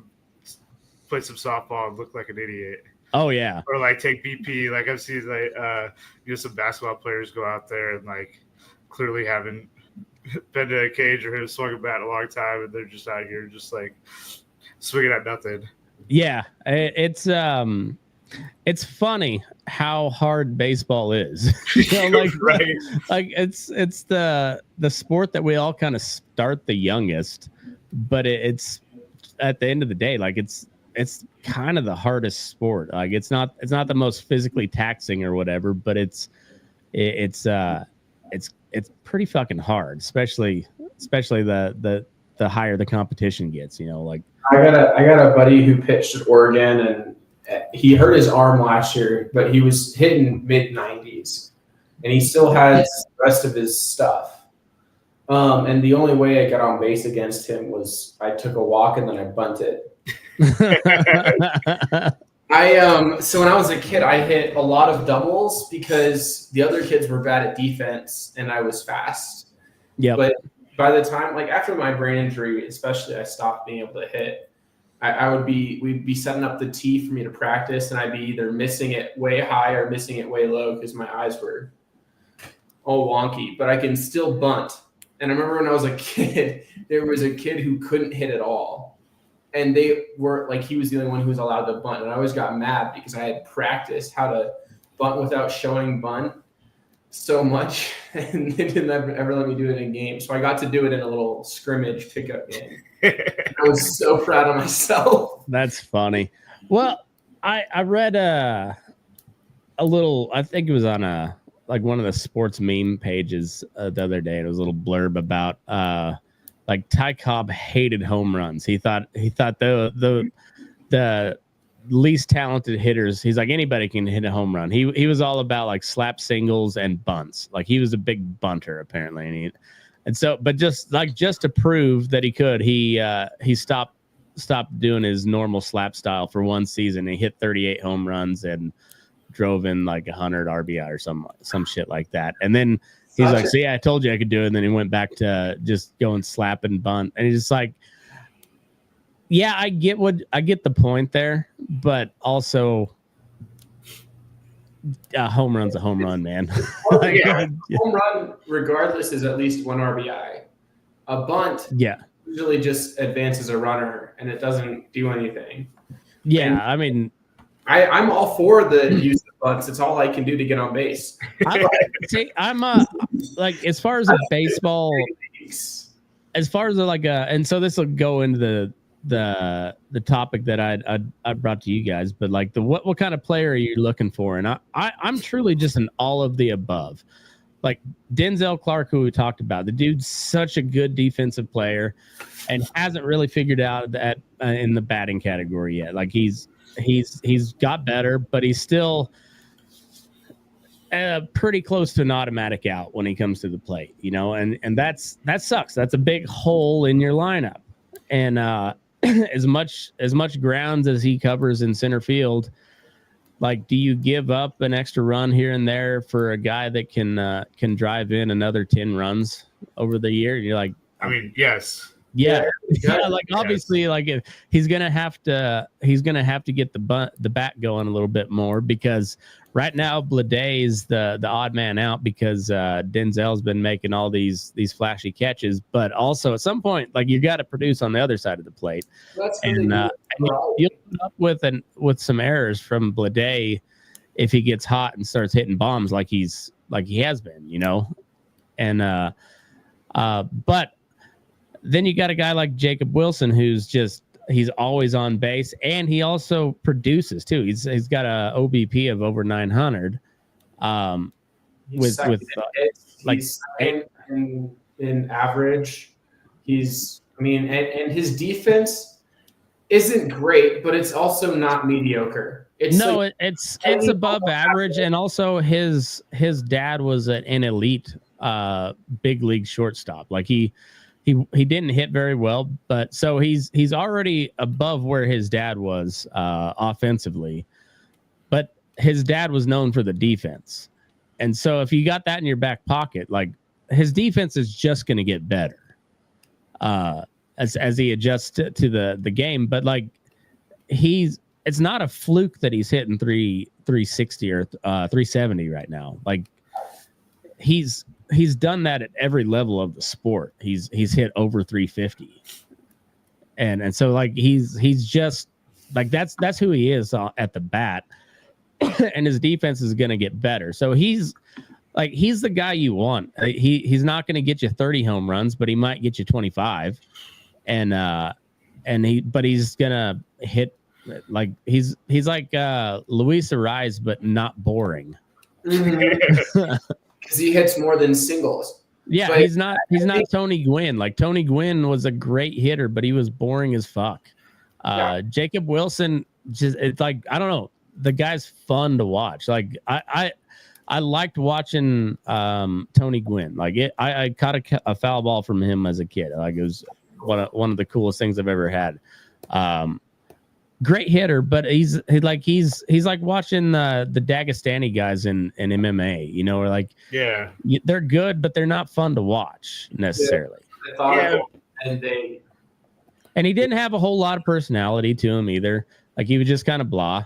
play some softball and look like an idiot. Oh yeah. Or like take BP. Like I've seen like some basketball players go out there and like clearly haven't been to a cage or hit a swung a bat in a long time, and they're just out here just like swinging at nothing. Yeah, it's funny how hard baseball is. Like right. Like it's the sport that we all kind of start the youngest, but it's at the end of the day, like it's kind of the hardest sport. Like it's not the most physically taxing or whatever, but it's pretty fucking hard, especially the higher the competition gets, like I got a buddy who pitched at Oregon, and he hurt his arm last year, but he was hitting mid-90s and he still has the rest of his stuff. And the only way I got on base against him was I took a walk and then I bunted. So when I was a kid, I hit a lot of doubles because the other kids were bad at defense and I was fast. Yeah. But by the time, like after my brain injury, especially, I stopped being able to hit. We'd be setting up the tee for me to practice, and I'd be either missing it way high or missing it way low because my eyes were all wonky. But I can still bunt. And I remember when I was a kid, there was a kid who couldn't hit at all. And they were like, he was the only one who was allowed to bunt. And I always got mad because I had practiced how to bunt without showing bunt so much. And they didn't ever let me do it in game. So I got to do it in a little scrimmage pickup game. I was so proud of myself. That's funny. Well, I read a little, I think it was on one of the sports meme pages the other day. It was a little blurb about like Ty Cobb hated home runs. He thought the least talented hitters, he's like, anybody can hit a home run. He was all about like slap singles and bunts. Like he was a big bunter apparently, and so but just to prove that he could, he stopped doing his normal slap style for one season. He hit 38 home runs and drove in like 100 RBI or some shit like that. And then he's like, "See, I told you I could do it." And then he went back to just going slap and bunt. And he's just like, yeah, I get the point there, but also a home run's a home run, man. Like, home run, regardless, is at least one RBI. A bunt, usually just advances a runner, and it doesn't do anything. Yeah, I mean, I'm all for the use of bunts. It's all I can do to get on base. I'm like as far as a baseball, as far as and so this will go into the topic that I brought to you guys, but like what kind of player are you looking for? And I'm truly just an all of the above. Like Denzel Clarke, who we talked about, the dude's such a good defensive player and hasn't really figured out that in the batting category yet. Like he's got better, but he's still pretty close to an automatic out when he comes to the plate, you know, and that sucks. That's a big hole in your lineup. And as much grounds as he covers in center field, like, do you give up an extra run here and there for a guy that can drive in another 10 runs over the year? You're like, I mean, yes. Yeah. Like obviously, like if he's gonna have to get the bat going a little bit more, because right now Blade is the odd man out because Denzel's been making all these flashy catches, but also at some point, like you got to produce on the other side of the plate, and you'll end up with some errors from Blade if he gets hot and starts hitting bombs like he has been, you know, and but. Then you got a guy like Jacob Wilson, who's he's always on base, and he also produces too. He's got a OBP of over 900. He's in average. And his defense isn't great, but it's also not mediocre. It's above average, and also his dad was an elite big league shortstop. Like he didn't hit very well, but so he's already above where his dad was offensively, but his dad was known for the defense. And so if you got that in your back pocket, like his defense is just going to get better as he adjusts to the game. But like it's not a fluke that he's hitting 360 or 370 right now. Like he's done that at every level of the sport. He's hit over 350. And so like he's just like that's who he is at the bat. And his defense is going to get better. So he's the guy you want. He's not going to get you 30 home runs, but he might get you 25. But he's going to hit like he's like Luis Ariz, but not boring. Because he hits more than singles. Yeah, but he's not Tony Gwynn. Like Tony Gwynn was a great hitter, but he was boring as fuck. Jacob Wilson, it's like, I don't know. The guy's fun to watch. Like I liked watching Tony Gwynn. Like I caught a foul ball from him as a kid. Like it was one of the coolest things I've ever had. Great hitter, but he's like watching the Dagestani guys in MMA, you know, or like they're good, but they're not fun to watch necessarily. And he didn't have a whole lot of personality to him either. Like he was just kind of blah.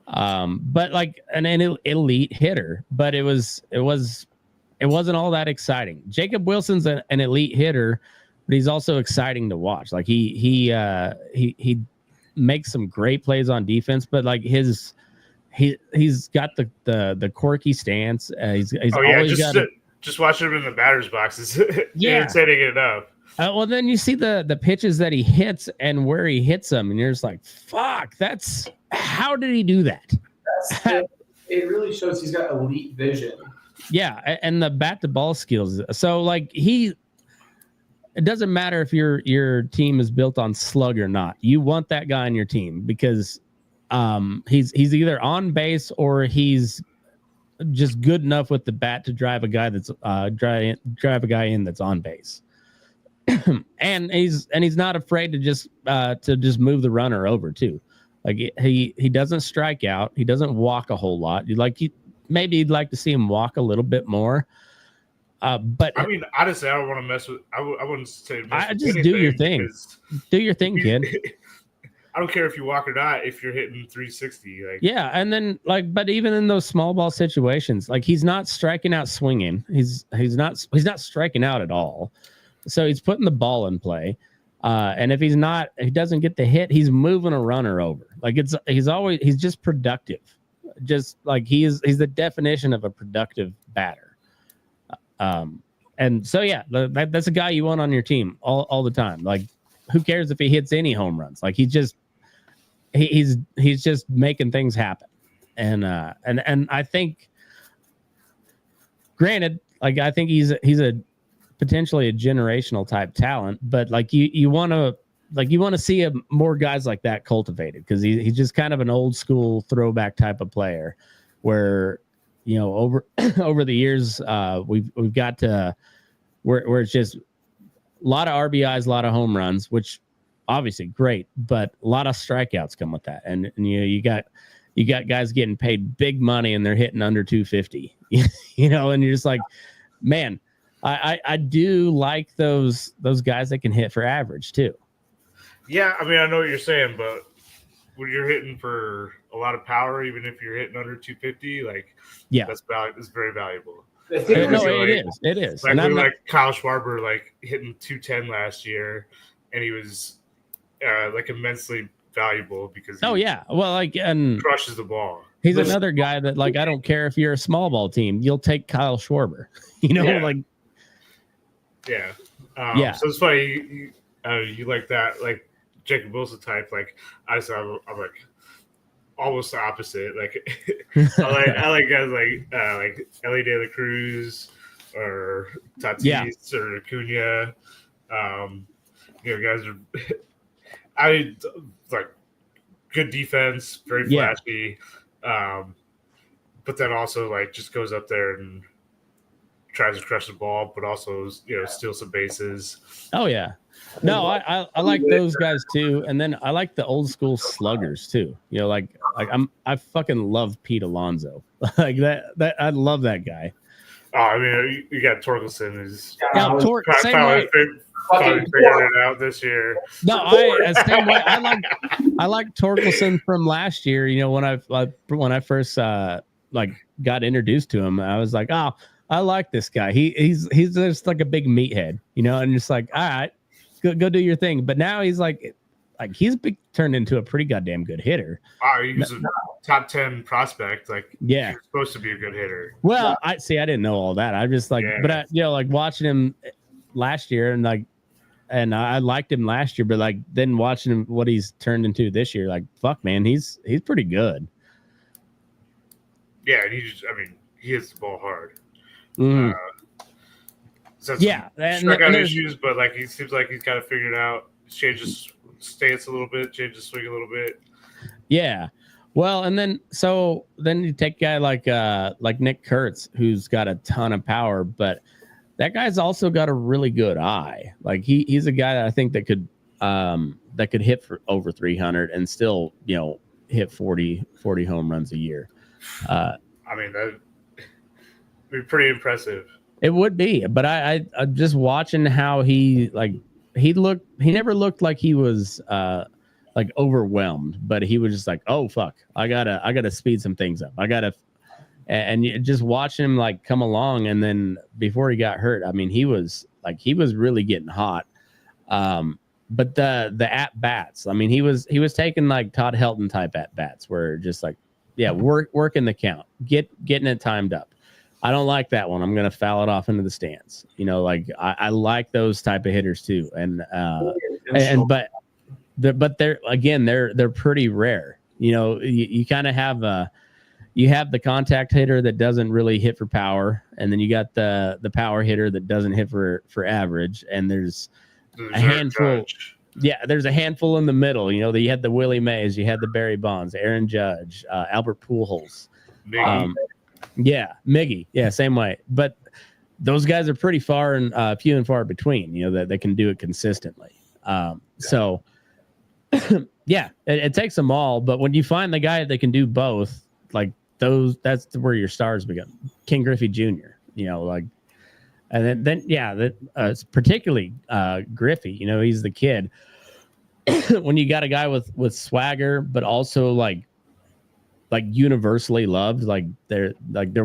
But like an elite hitter, but it wasn't all that exciting. Jacob Wilson's an elite hitter, but he's also exciting to watch. Like he makes some great plays on defense, but like he's got the quirky stance. He's always just watching him in the batter's box is irritating enough. Well, then you see the pitches that he hits and where he hits them, and you're just like, fuck, how did he do that? It really shows he's got elite vision. Yeah, and the bat to ball skills. So like it doesn't matter if your team is built on slug or not. You want that guy on your team because he's either on base or he's just good enough with the bat to drive a guy that's drive a guy in that's on base. and he's not afraid to just move the runner over too. Like he doesn't strike out. He doesn't walk a whole lot. You'd like to see him walk a little bit more. But I mean, honestly, I don't want to mess with. I wouldn't say. Just do your thing. Do your thing, kid. I don't care if you walk or not. If you're hitting 360, like and then but even in those small ball situations, like he's not striking out swinging. He's not striking out at all. So he's putting the ball in play. And if he doesn't get the hit, he's moving a runner over. Like he's just productive. Just like he's the definition of a productive batter. And so yeah, that's a guy you want on your team all the time. Like, who cares if he hits any home runs? Like he's just making things happen. And I think, granted, like I think he's a potentially a generational type talent, but like you want to see more guys like that cultivated, because he's just kind of an old school throwback type of player, where over the years we've got to where it's just a lot of RBIs, a lot of home runs, which obviously great, but a lot of strikeouts come with that, and you got guys getting paid big money and they're hitting under 250, and you're just like, man, I do like those guys that can hit for average too. Yeah, I mean, I know what you're saying, but when you're hitting for a lot of power, even if you're hitting under 250, like, yeah, that's very valuable. It is. Like, like Kyle Schwarber, like hitting 210 last year, and he was like immensely valuable because and crushes the ball. He's another guy that, like, I don't care if you're a small ball team, you'll take Kyle Schwarber. So it's funny you like that, like Jacob Wilson type. Like I'm like almost the opposite. Like I like guys like Ellie De La Cruz or Tatis or Acuna. Guys are I like good defense, very flashy. But then also like just goes up there and tries to crush the ball, but also steal some bases. Oh yeah, no, I like those guys too, and then I like the old school sluggers too. I fucking love Pete Alonso. Like that I love that guy. Oh, I mean, you got Torkelson who's finally figured it out this year. No, same way. I like Torkelson from last year. When I first got introduced to him, I was like, oh, I like this guy. He's just like a big meathead, and just like, all right, go do your thing. But now he's he's turned into a pretty goddamn good hitter. He's a top 10 prospect. Like, yeah, you're supposed to be a good hitter. Well, I didn't know all that. I just but I, like watching him last year and I liked him last year, but then watching him, what he's turned into this year, fuck, man, he's pretty good. Yeah, and he hits the ball hard. Mm. Strikeout issues, but he seems like he's kind of figured it out. Changed his stance a little bit, changed his swing a little bit. Yeah, well, and then you take a guy like Nick Kurtz, who's got a ton of power, but that guy's also got a really good eye. Like he's a guy that I think that could hit for over 300 and still hit 40 home runs a year. That'd be pretty impressive. It would be, but I just watching how he never looked like he was overwhelmed, but he was just like, oh fuck, I gotta speed some things up. And just watching him come along, and then before he got hurt, he was really getting hot. But the at bats, he was taking Todd Helton type at bats, where just working the count, getting it timed up. I don't like that one. I'm gonna foul it off into the stands. I like those type of hitters too, but they're pretty rare. You kind of have you have the contact hitter that doesn't really hit for power, and then you got the power hitter that doesn't hit for average, and there's a handful. Yeah, there's a handful in the middle. You had the Willie Mays, you had the Barry Bonds, Aaron Judge, Albert Pujols. Miggy. Yeah, same way. But those guys are pretty far and few and far between. That they can do it consistently. So it takes them all. But when you find the guy that can do both, that's where your stars begin. King Griffey Jr. And then it's particularly Griffey. He's the kid. When you got a guy with swagger, but also universally loved, there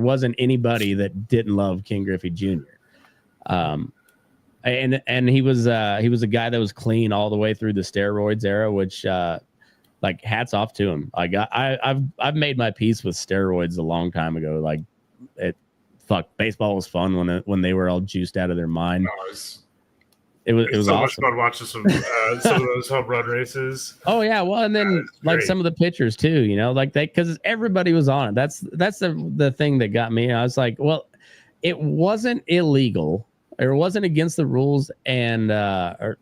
wasn't anybody that didn't love King Griffey Jr. and he was a guy that was clean all the way through the steroids era, which like hats off to him. I've made my peace with steroids a long time ago. Like baseball was fun when they were all juiced out of their mind. It was so awesome. Much fun watching some of those home run races. Oh yeah, well, and then like some of the pitchers too, like because everybody was on it. That's the thing that got me. I was like, well, it wasn't illegal, or it wasn't against the rules, and it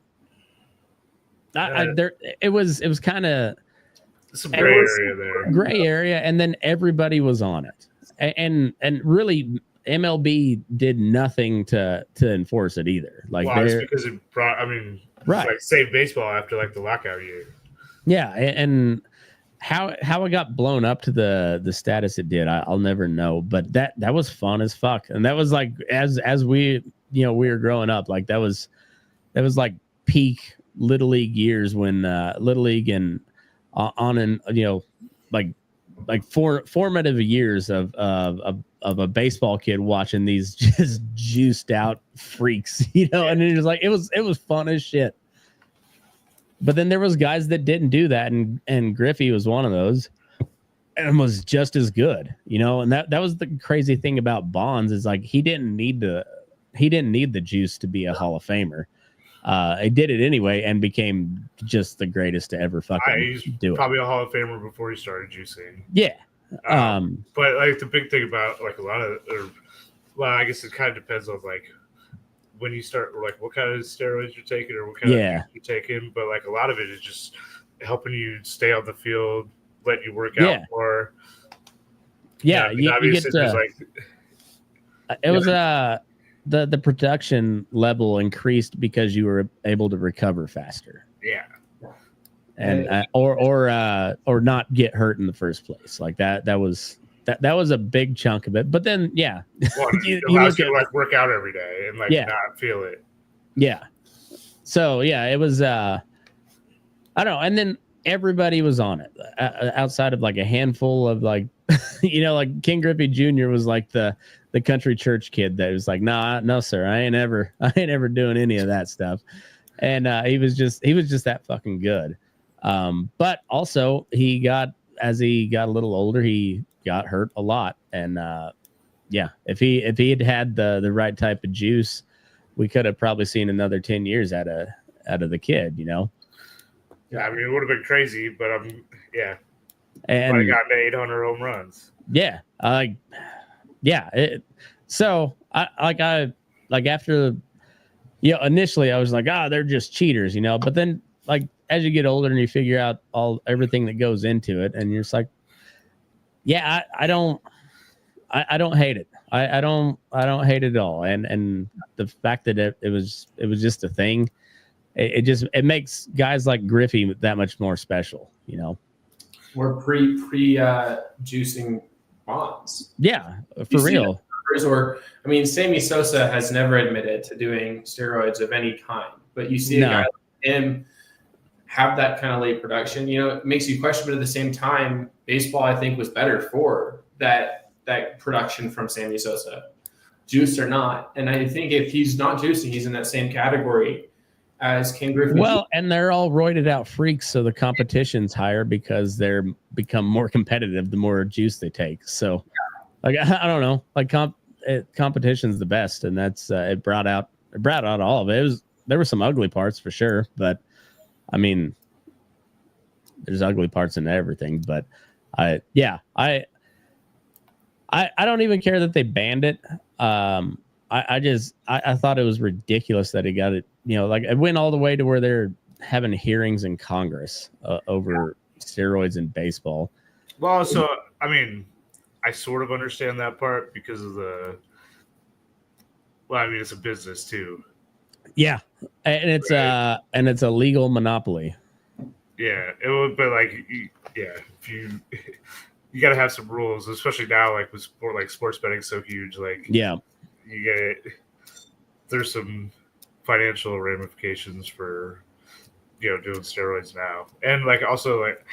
was kind of some gray area there. Gray area, and then everybody was on it, and really MLB did nothing to enforce it either. Like, it's because it brought, like saved baseball after like the lockout year. Yeah, and how it got blown up to the status it did, I'll never know. But that was fun as fuck, and that was like as we we were growing up, like that was like peak Little League years when Little League and on and like formative years of a baseball kid watching these just juiced out freaks, and it was like it was fun as shit. But then there was guys that didn't do that, and Griffey was one of those, and was just as good, and that was the crazy thing about Bonds, is like he didn't need the juice to be a Hall of Famer. He did it anyway and became just the greatest to ever fucking do it. Probably a Hall of Famer before he started juicing. Yeah. But like the big thing about like a lot of, I guess it kind of depends on like when you start, like what kind of steroids you're taking or what kind of juice you're taking. But like a lot of it is just helping you stay on the field, letting you work out more. Yeah, you get it was the production level increased because you were able to recover faster. Yeah. And or not get hurt in the first place. Like that was a big chunk of it. But then you look at like work out every day and like not feel it. Yeah. So it was I don't know. And then everybody was on it outside of like a handful of like like King Griffey Jr. was like the country church kid that was like, no sir, I ain't ever doing any of that stuff. And he was just that fucking good. But also as he got a little older, he got hurt a lot. And if he had the right type of juice, we could have probably seen another 10 years out of the kid, Yeah, I mean, it would have been crazy, but and I got 800 home runs. Yeah. So I after initially I was like, they're just cheaters, but then like as you get older and you figure out everything that goes into it, and you're just like, I don't hate it. I don't hate it at all. And the fact that it was just a thing, it makes guys like Griffey that much more special, We're pre juicing Bonds. Yeah, for real. Or Sammy Sosa has never admitted to doing steroids of any kind, but you see a guy like him have that kind of late production, it makes you question, but at the same time, baseball, I think, was better for that production from Sammy Sosa, juice or not. And I think if he's not juicing, he's in that same category as King Griffey. Well, and they're all roided out freaks, so the competition's higher because they're become more competitive the more juice they take. So, like, I don't know, like competition's the best, and that's it brought out all of it. There were some ugly parts for sure, but there's ugly parts in everything. But I don't even care that they banned it. I thought it was ridiculous that he got it. Like it went all the way to where they're having hearings in Congress over steroids in baseball. Well, so I sort of understand that part because of it's a business too. Yeah, and it's it's a legal monopoly. Yeah, it would, but if you got to have some rules, especially now, like with sports betting so huge, like you get it. There's some financial ramifications for doing steroids now, and like also like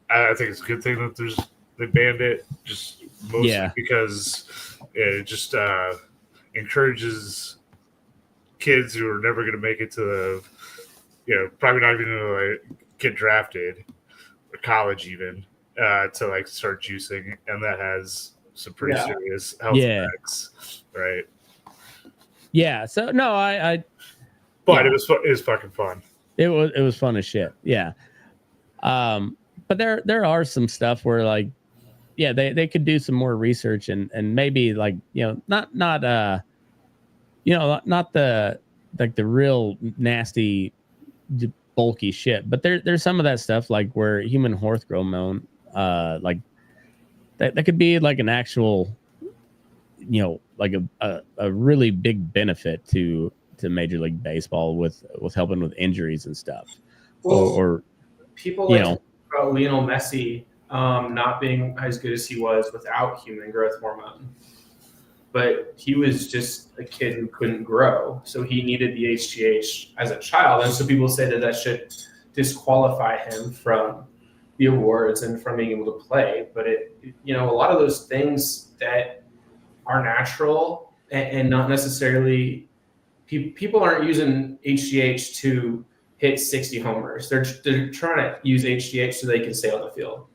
I think it's a good thing that they banned it, just mostly because it just encourages kids who are never going to make it to the, probably not even going to like get drafted or college even to like start juicing, and that has some pretty serious health effects, right? Yeah. So no, I but it was fucking fun. It was fun as shit. Yeah. But there are some stuff where like, yeah, they could do some more research and maybe like, not the like the real nasty bulky shit, but there's some of that stuff like where human growth hormone, like that could be like an actual, like a really big benefit to Major League Baseball with helping with injuries and stuff. Or people like Lionel Messi not being as good as he was without human growth hormone. But he was just a kid who couldn't grow, so he needed the HGH as a child. And so people say that should disqualify him from the awards and from being able to play. But a lot of those things that are natural and not necessarily people aren't using HGH to hit 60 homers. They're trying to use HGH so they can stay on the field.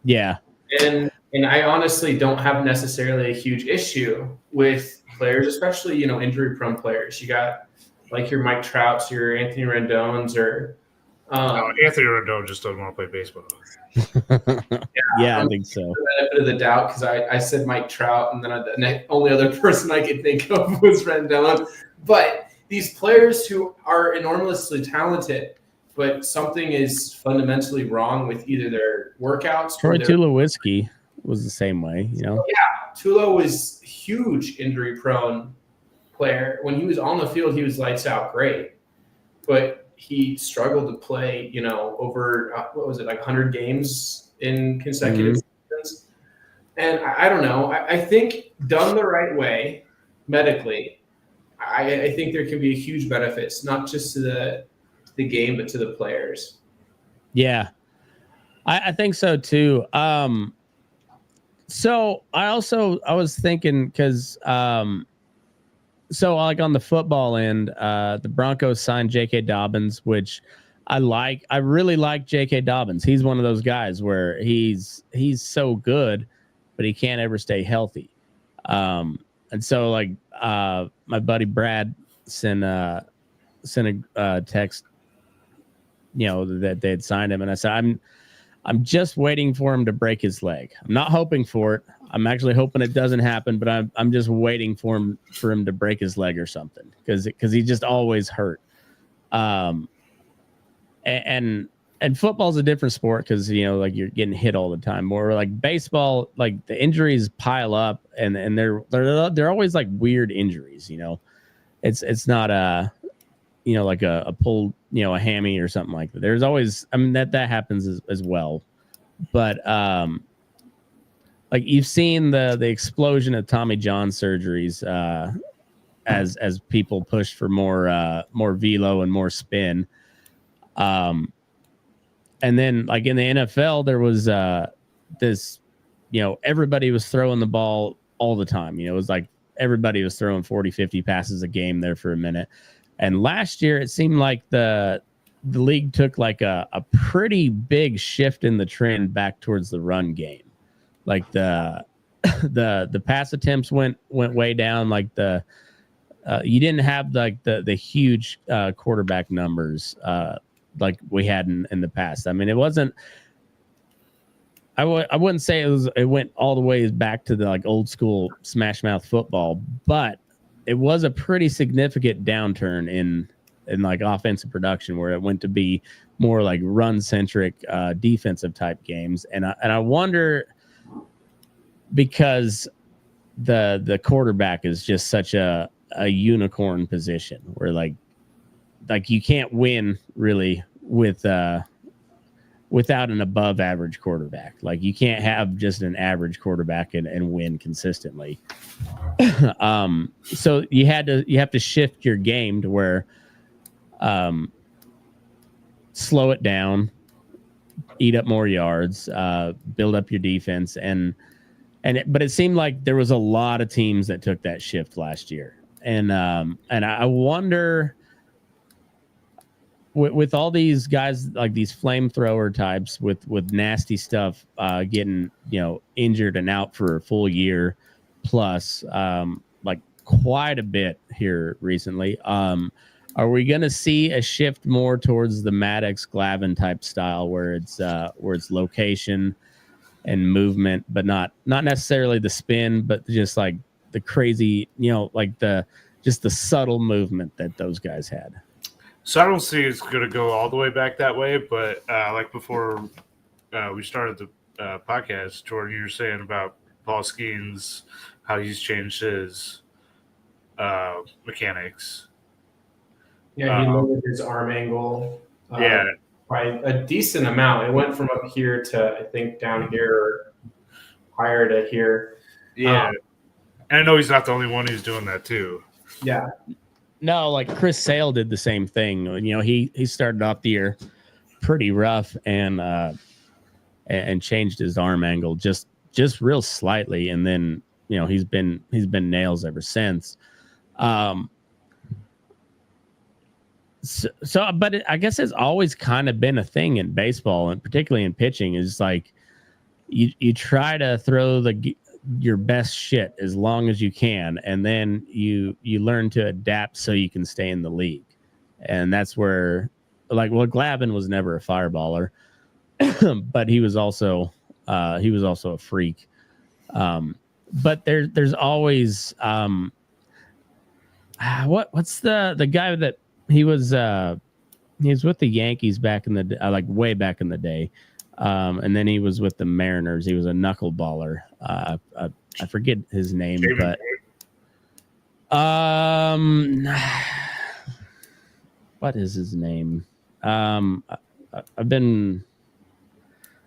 Yeah. And I honestly don't have necessarily a huge issue with players, especially, injury-prone players. You got like your Mike Trouts, your Anthony Rendones, or Anthony Rendon just doesn't want to play baseball. Yeah, I think so. The benefit of the doubt, because I said Mike Trout, and then the only other person I could think of was Rendon. But these players who are enormously talented, but something is fundamentally wrong with either their workouts. Troy Tulowitzki was the same way, Yeah, Tulo was huge injury-prone player. When he was on the field, he was lights out great, but he struggled to play, over what was it, like 100 games in consecutive seasons. And I don't know. I think done the right way, medically, I think there can be huge benefits, not just to the game, but to the players. Yeah, I think so too. So I was thinking because so like on the football end, the Broncos signed J.K. Dobbins, which I like. I really like J.K. Dobbins. He's one of those guys where he's so good, but he can't ever stay healthy. And so like my buddy Brad sent a text, that they had signed him, and I said I'm just waiting for him to break his leg. I'm not hoping for it. I'm actually hoping it doesn't happen, but I'm just waiting for him to break his leg or something because he just always hurt. And football's a different sport because like you're getting hit all the time. More like baseball, like the injuries pile up and they're always like weird injuries. It's not like a pulled, a hammy or something like that. There's always, that happens as well. But like you've seen the explosion of Tommy John surgeries as people push for more velo and more spin. And then like in the NFL, there was this, everybody was throwing the ball all the time. It was like everybody was throwing 40, 50 passes a game there for a minute. And last year, it seemed like the league took like a pretty big shift in the trend back towards the run game. Like the pass attempts went way down. Like you didn't have like the huge quarterback numbers like we had in the past. I mean, it wasn't. I wouldn't say it went all the way back to the like old school smash mouth football, but it was a pretty significant downturn in like offensive production where it went to be more like run centric defensive type games. And I wonder, because the quarterback is just such a unicorn position where like you can't win really without an above average quarterback. Like you can't have just an average quarterback and win consistently. So you have to shift your game to where slow it down, eat up more yards, build up your defense. But it seemed like there was a lot of teams that took that shift last year. and I wonder with all these guys like these flamethrower types with nasty stuff getting injured and out for a full year plus like quite a bit here recently. Are we going to see a shift more towards the Maddox Glavine type style where it's location and movement, but not necessarily the spin, but just like the crazy, like the subtle movement that those guys had? So I don't see it's going to go all the way back that way, but like before we started the podcast, Jordan, you were saying about Paul Skeens, how he's changed his mechanics. Yeah, he lowered his arm angle. Yeah. By a decent amount. It went from up here to, I think, down here or higher to here. Yeah. And I know he's not the only one who's doing that too. Yeah. No, like Chris Sale did the same thing. He started off the year pretty rough and changed his arm angle just real slightly, and then he's been nails ever since. So but I guess it's always kind of been a thing in baseball, and particularly in pitching, is like you try to throw your best shit as long as you can, and then you learn to adapt so you can stay in the league. And that's where, Glavine was never a fireballer, but he was also a freak. But there's always what's the guy that he was with the Yankees back in the way back in the day. And then he was with the Mariners. He was a knuckleballer. I forget his name, but what is his name? I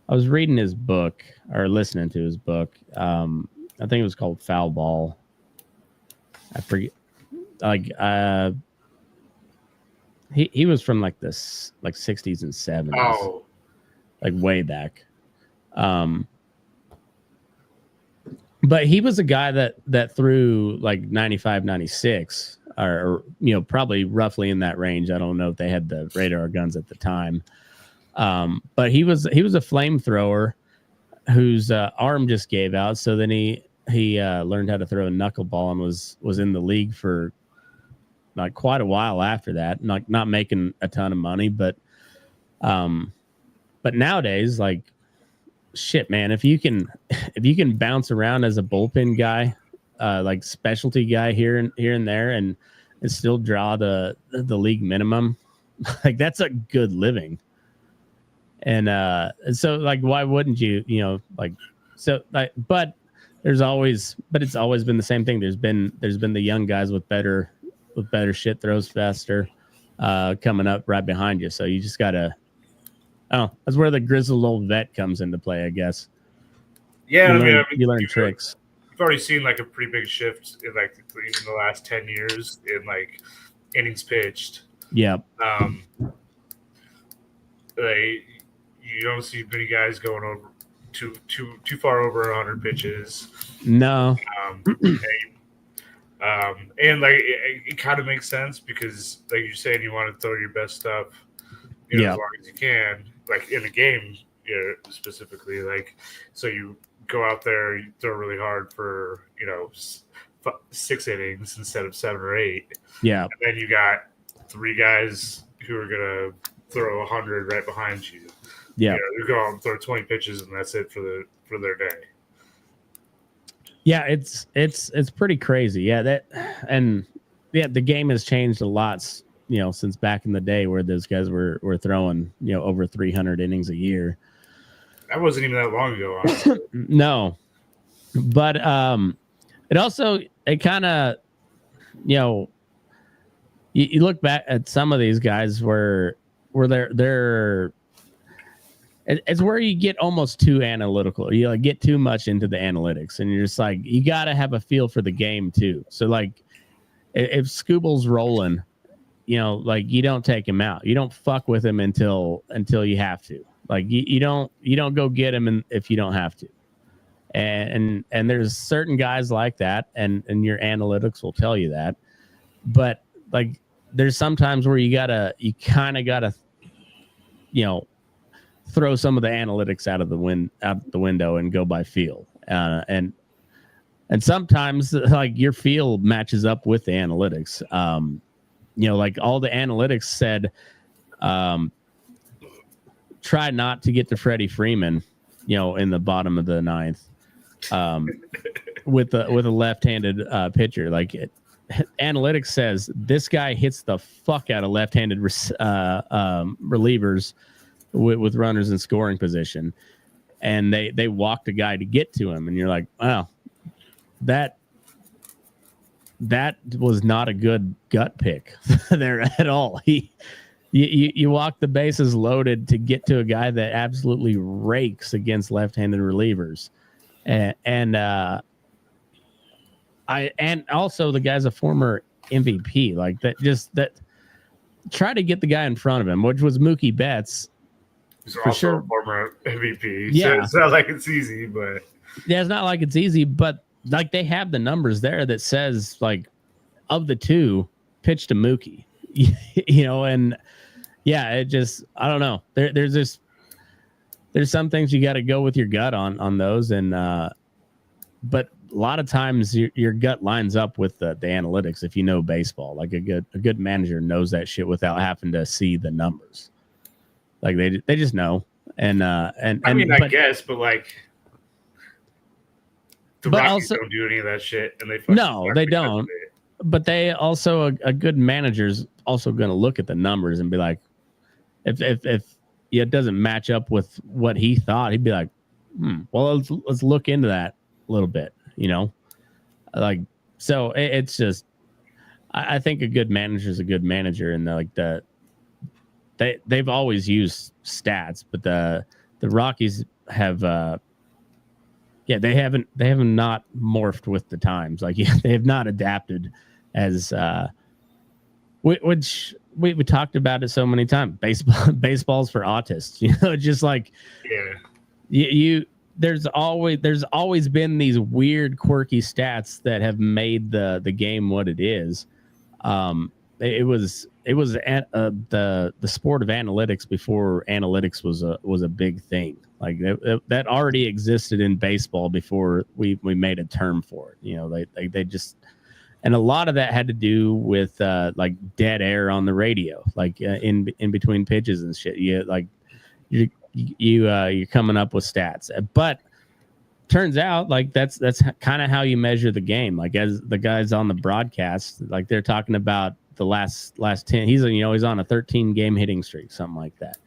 was reading his book or listening to his book. I think it was called Foul Ball. I forget. He was from the 60s and 70s. Oh. Way back. But he was a guy that threw 95, 96 or probably roughly in that range. I don't know if they had the radar guns at the time. But he was a flamethrower whose arm just gave out. So then he learned how to throw a knuckleball and was in the league for quite a while after that. Not making a ton of money, but nowadays, shit, man, if you can bounce around as a bullpen guy, specialty guy here and there, and still draw the league minimum, that's a good living. And so why wouldn't you, but it's always been the same thing. There's been the young guys with better shit throws faster coming up right behind you. So you just gotta. Oh, that's where the grizzled old vet comes into play, I guess. Yeah, you learn tricks. You've already seen a pretty big shift in even the last 10 years in innings pitched. Yeah. You don't see many guys going over too far over 100 pitches. No. And it kind of makes sense because you're saying you want to throw your best stuff as long as you can, in a game, specifically, so you go out there, you throw really hard for 6 innings instead of 7 or 8. Yeah, and then you got 3 guys who are gonna throw 100 right behind you. Yeah, you go out and throw 20 pitches and that's it for their day. Yeah, it's pretty crazy. Yeah, the game has changed a lot. Since back in the day where those guys were throwing, over 300 innings a year. That wasn't even that long ago, honestly. No. But it kind of, you look back at some of these guys where they're it's where you get almost too analytical. You get too much into the analytics, and you're just you got to have a feel for the game too. So if Scooble's rolling, you don't take him out. You don't fuck with him until you have to. You don't go get him if you don't have to. And there's certain guys like that, and your analytics will tell you that. but like there's sometimes where you kind of gotta, throw some of the analytics out the window and go by feel. And sometimes like your feel matches up with the analytics. Like all the analytics said, try not to get to Freddie Freeman, in the bottom of the ninth, with a left-handed pitcher. Like analytics says this guy hits the fuck out of left-handed relievers with runners in scoring position, and they walked a guy to get to him, and you're like, wow, that was not a good gut pick there at all. You walk the bases loaded to get to a guy that absolutely rakes against left-handed relievers, and also the guy's a former MVP. Like that try to get the guy in front of him, which was Mookie Betts. He's also a former MVP. Yeah, so it's not like it's easy, but yeah, it's not like it's easy, but like they have the numbers there that says like of the two, pitch to Mookie, and yeah, it just, I don't know. There's some things you got to go with your gut on those, and but a lot of times your gut lines up with the analytics if you know baseball. Like a good manager knows that shit without having to see the numbers. Like they just know, and I mean, I guess, but like the Rockies don't do any of that shit, and they don't. But they also a good manager's also going to look at the numbers and be like, if it doesn't match up with what he thought, he'd be like, well, let's look into that a little bit, like, so it's just, I think a good manager is a good manager, and they've always used stats, but the Rockies have, they haven't not morphed with the times. Like, they have not adapted as, which we talked about it so many times. Baseball's for autists, just like, there's always been these weird, quirky stats that have made the game what it is. It was the sport of analytics before analytics was a big thing. Like that already existed in baseball before we made a term for it. They just, and a lot of that had to do with like dead air on the radio, like in between pitches and shit. You're coming up with stats, but turns out like that's kind of how you measure the game. Like as the guys on the broadcast, like they're talking about the last 10, he's on a 13 game hitting streak, something like that.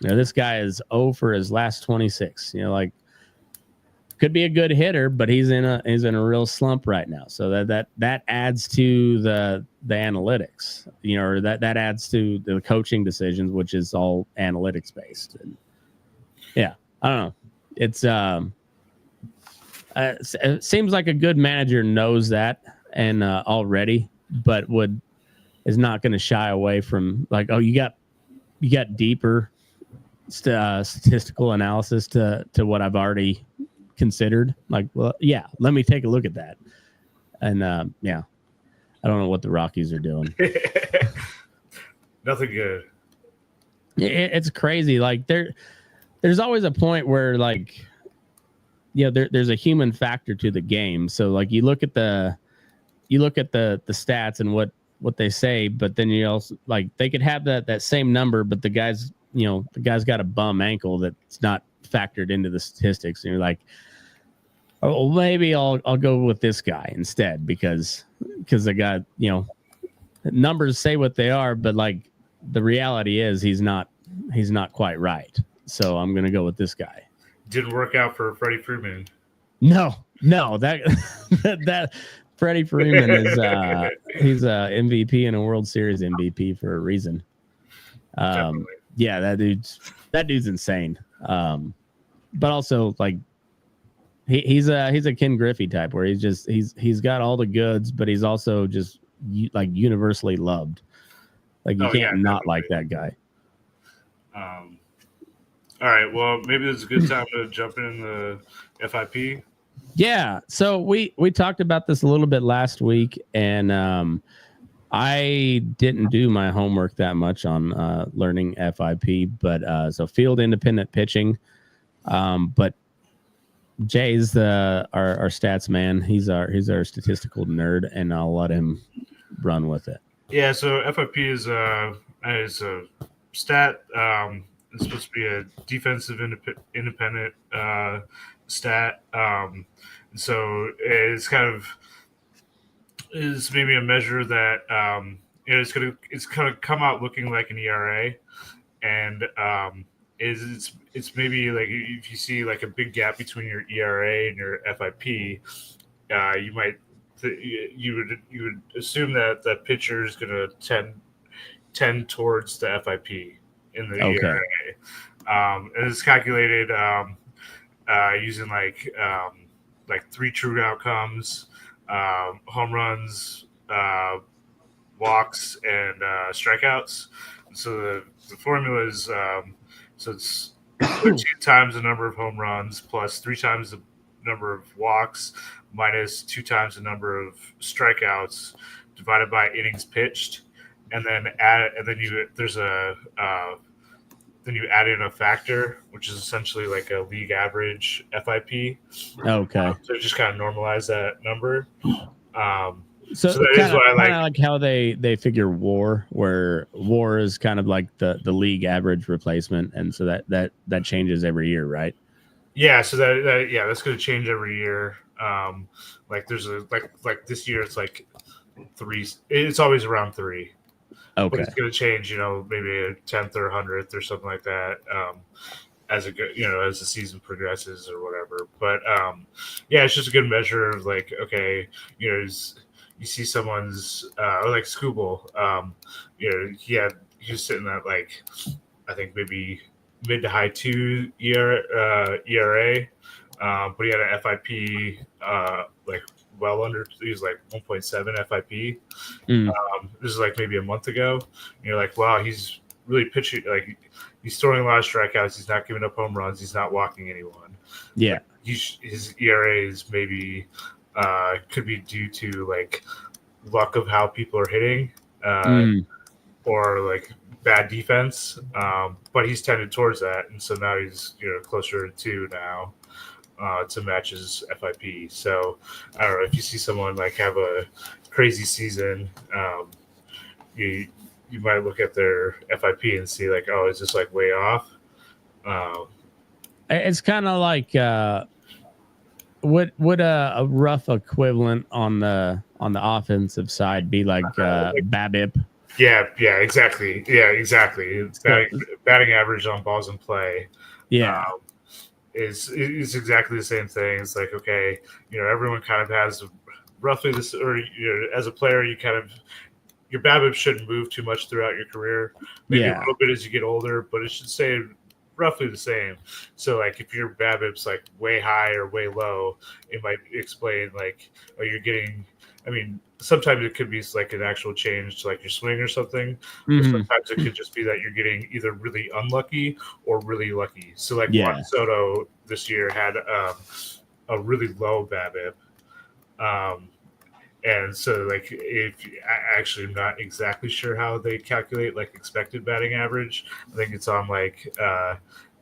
This guy is 0 for his last 26. Like could be a good hitter, but he's in a real slump right now. So that adds to the analytics, or that adds to the coaching decisions, which is all analytics based. And yeah, I don't know. It's it seems like a good manager knows that and already, but is not going to shy away from like, oh, you got deeper statistical analysis to what I've already considered. Like, well, yeah, let me take a look at that. And I don't know what the Rockies are doing. Nothing good. It's crazy. Like there's always a point where like, there's a human factor to the game. So like you look at the stats and what they say, but then you also like they could have that same number, but the guy's got a bum ankle that's not factored into the statistics, and you're like, oh, well, maybe I'll go with this guy instead because the guy, numbers say what they are, but like the reality is he's not quite right. So I'm gonna go with this guy. Didn't work out for Freddie Freeman. No, that Freddie Freeman is he's a MVP and a World Series MVP for a reason. Yeah, that dude's insane. But also like he's a Ken Griffey type where he's got all the goods, but he's also just like universally loved. Like you can't not like that guy. All right, well, maybe this is a good time to jump in the FIP. Yeah, so we talked about this a little bit last week, and I didn't do my homework that much on learning FIP, but so field independent pitching. But Jay's our stats man. He's our statistical nerd, and I'll let him run with it. Yeah, so FIP is a stat. It's supposed to be a defensive independent stat. So it's kind of is maybe a measure that it's gonna come out looking like an ERA, and it's maybe like if you see like a big gap between your ERA and your FIP, you might. You would assume that the pitcher is going to tend towards the FIP in the ERA, and it's calculated using like 3 true outcomes, home runs, walks, and strikeouts. So the formula is so it's 2 times the number of home runs plus 3 times the number of walks minus 2 times the number of strikeouts divided by innings pitched, and then you add in a factor, which is essentially like a league average FIP. Okay. So just kind of normalize that number. So that is what I like how they figure WAR, where WAR is kind of like the league average replacement, and so that changes every year, right? Yeah, so that's going to change every year. Like there's like this year it's like 3. It's always around 3. Okay, but it's going to change. Maybe a 10th or 100th or something like that. As as the season progresses or whatever. But yeah, it's just a good measure of like, okay, you see someone's or like Scooble, he was sitting at like I think maybe mid to high 2 ERA, but he had an FIP like well under. He was like 1.7 FIP. This is like maybe a month ago. And you're like, wow, he's really pitching. Like he's throwing a lot of strikeouts. He's not giving up home runs. He's not walking anyone. Yeah, his ERA is maybe could be due to like luck of how people are hitting, or like bad defense. But he's tended towards that, and so now he's closer to 2 now. To match his FIP. So I don't know if you see someone like have a crazy season, you might look at their FIP and see like, oh, is this like way off? It's kind of like would a rough equivalent on the offensive side be like BABIP? Yeah, exactly. It's batting average on balls in play. Yeah. Is exactly the same thing. It's like, okay, everyone kind of has roughly this, or as a player, you kind of your BABIP shouldn't move too much throughout your career. Maybe a little bit as you get older, but it should stay roughly the same. So like if your BABIP's like way high or way low, it might explain like, oh, you're getting. I mean, sometimes it could be like an actual change to like your swing or something. Or sometimes it could just be that you're getting either really unlucky or really lucky. So like Juan Soto this year had a really low BABIP. And so like I actually am not exactly sure how they calculate like expected batting average. I think it's on like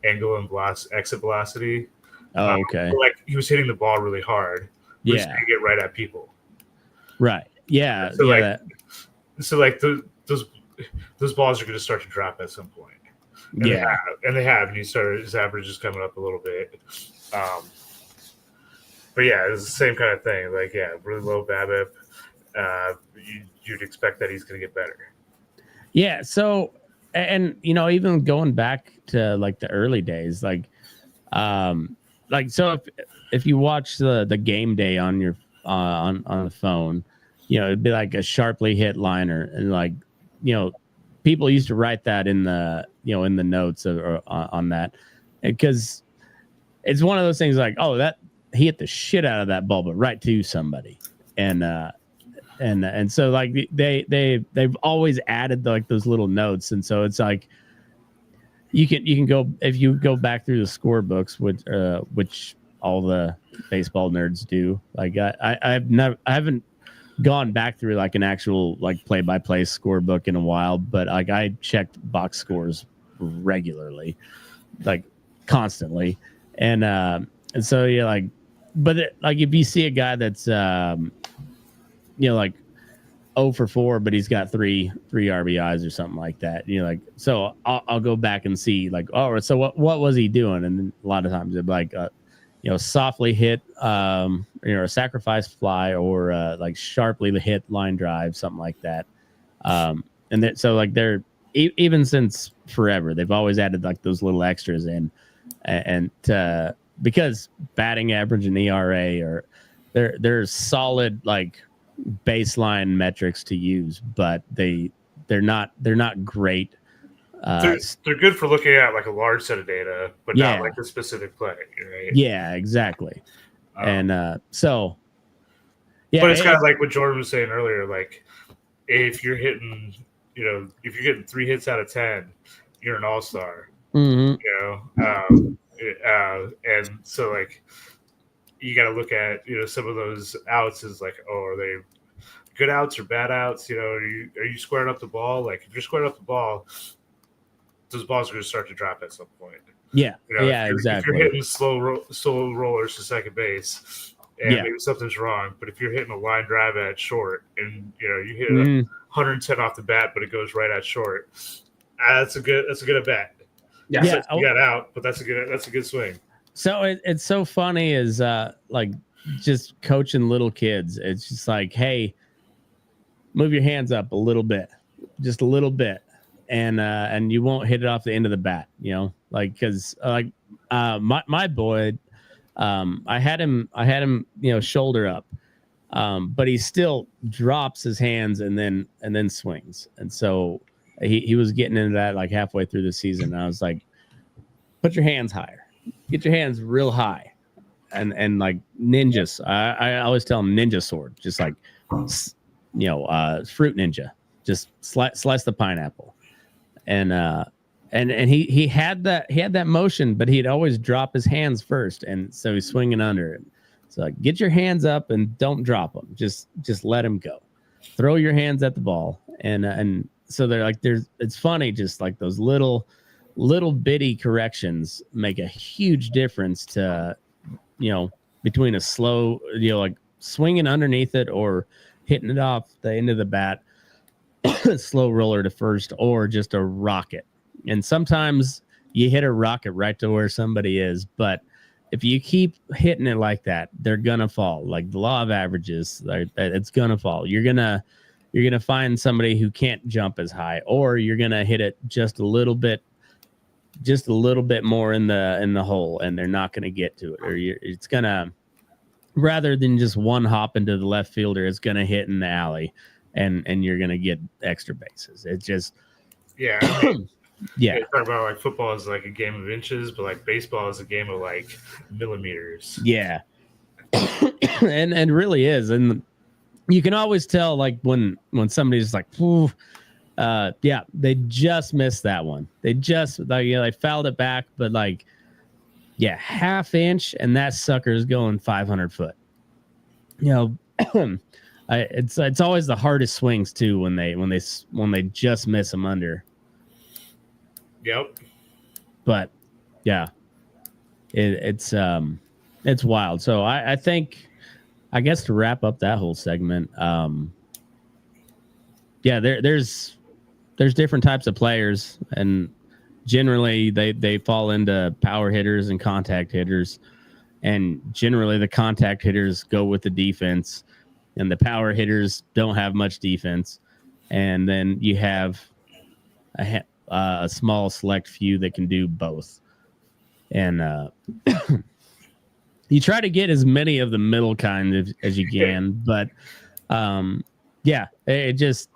angle and exit velocity. Oh, okay. Like he was hitting the ball really hard. He's going to get right at people. Right. Yeah. So those balls are going to start to drop at some point. And they have, and his average is coming up a little bit. But yeah, it's the same kind of thing. Like, really low BABIP. You'd expect that he's going to get better. Yeah. So, and even going back to like the early days, so if you watch the game day on your on the phone, it'd be like a sharply hit liner, and like people used to write that in the in the notes or on that, because it's one of those things like, oh, that he hit the shit out of that ball, but right to somebody, and so like they've always added like those little notes, and so it's like you can go, if you go back through the score books, which all the baseball nerds do. Like I haven't gone back through like an actual like play-by-play scorebook in a while, but like I checked box scores regularly, like constantly, and so yeah, like, but like if you see a guy that's like 0 for 4, but he's got three RBIs or something like that, like, so I'll go back and see like, oh, so what was he doing? And then a lot of times it'd be like softly hit a sacrifice fly, or like sharply hit line drive, something like that. And so like they're even since forever, they've always added like those little extras in, and because batting average and ERA are they're solid like baseline metrics to use, but they're not great. They're good for looking at like a large set of data, but not like a specific play, right? Yeah, exactly. And so, yeah, but it's kind of like what Jordan was saying earlier. Like, if you're hitting, if you're getting 3 hits out of 10, you're an all-star. Mm-hmm. And so like, you got to look at some of those outs as like, oh, are they good outs or bad outs? Are you squaring up the ball? Like, if you're squaring up the ball, those balls are going to start to drop at some point. Yeah, exactly. If you're hitting slow rollers to second base, and maybe something's wrong, but if you're hitting a line drive at short, and you hit 110 off the bat, but it goes right at short, that's a good at bat. Yeah, You got out, but that's a good swing. So it's so funny is like just coaching little kids. It's just like, hey, move your hands up a little bit, just a little bit, and you won't hit it off the end of the bat, like, because like my boy, I had him shoulder up, but he still drops his hands and then swings, and so he was getting into that like halfway through the season. And I was like, put your hands higher, get your hands real high, and like ninjas. I always tell him ninja sword, just like fruit ninja, just slice the pineapple. And he had that motion, but he'd always drop his hands first, and so he's swinging under it. So like, get your hands up and don't drop them. Just let him go. Throw your hands at the ball, and so they're like, it's funny, just like those little bitty corrections make a huge difference to between a slow like swinging underneath it or hitting it off the end of the bat. Slow roller to first, or just a rocket. And sometimes you hit a rocket right to where somebody is, but if you keep hitting it like that, they're gonna fall. Like the law of averages, it's gonna fall. You're gonna find somebody who can't jump as high, or you're gonna hit it just a little bit more in the hole, and they're not gonna get to it, or it's gonna, rather than just one hop into the left fielder, it's gonna hit in the alley. And you're gonna get extra bases. It's just yeah. You talk about like football is like a game of inches, but like baseball is a game of like millimeters. Yeah, and really is. And you can always tell like when somebody's like, they just missed that one. They just they fouled it back, but like half inch, and that sucker's going 500 foot. It's always the hardest swings too when they just miss them under. Yep. But it's wild. So I think, I guess, to wrap up that whole segment, there's different types of players, and generally they fall into power hitters and contact hitters, and generally the contact hitters go with the defense, and the power hitters don't have much defense. And then you have a small select few that can do both. And you try to get as many of the middle kind as you can. But it just,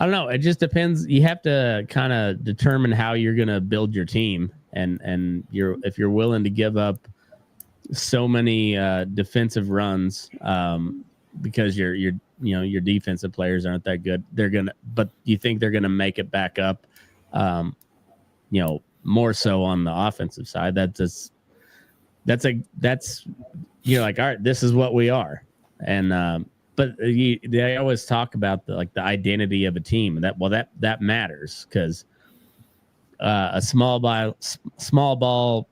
I don't know. It just depends. You have to kind of determine how you're going to build your team. And if you're willing to give up so many defensive runs, because your defensive players aren't that good, but you think they're gonna make it back up, more so on the offensive side. That's like, all right, this is what we are. And but they always talk about the identity of a team, and that matters because a small ball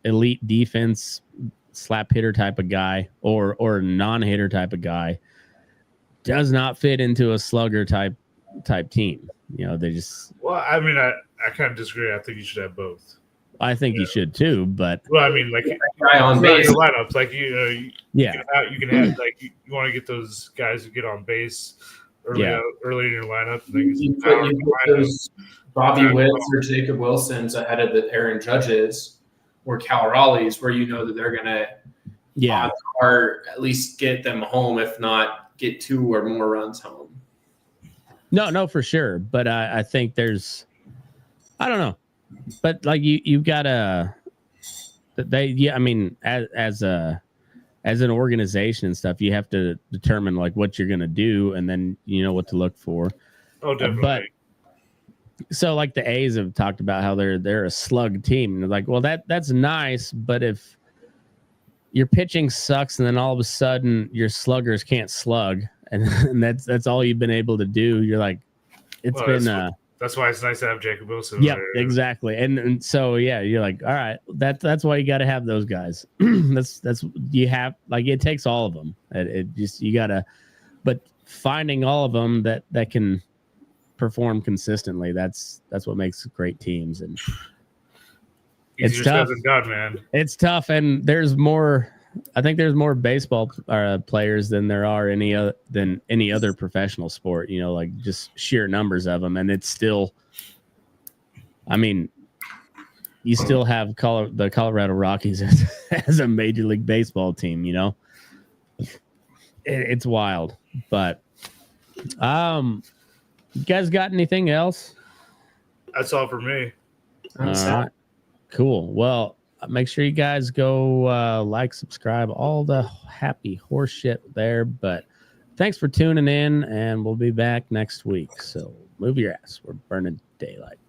elite defense slap hitter type of guy or non-hitter type of guy does not fit into a slugger type team. They just. Well, I mean, I kind of disagree. I think you should have both. I think you should too, but well, I mean, like guy on base. your lineups, like you can have like you want to get those guys who get on base early in your lineup. You put those Bobby Witts or Jacob Wilsons ahead of the Aaron Judges or Cal Raleighs, where you know that they're gonna or at least get them home, if not get 2 or more runs home. No, for sure. But I think there's, I don't know, but like you've got to, I mean, as an organization and stuff, you have to determine like what you're going to do, and then you know what to look for. Oh, definitely. But so like the A's have talked about how they're a slug team, and they're like, well, that's nice, but if your pitching sucks and then all of a sudden your sluggers can't slug, and that's all you've been able to do, you're like, that's why it's nice to have Jacob Wilson. Yeah, exactly. And so you're like, all right, that's why you got to have those guys. that's you have, like, it takes all of them. It just, you got to, but finding all of them that can perform consistently, that's what makes great teams. And it's tough. Said than done, man. It's tough, and I think there's more baseball players than there are any other professional sport. Like just sheer numbers of them, and it's still. I mean, you still have the Colorado Rockies as a Major League Baseball team. It's wild, but you guys got anything else? That's all for me. All right. Cool. Well, make sure you guys go like, subscribe, all the happy horse shit there. But thanks for tuning in, and we'll be back next week. So move your ass. We're burning daylight.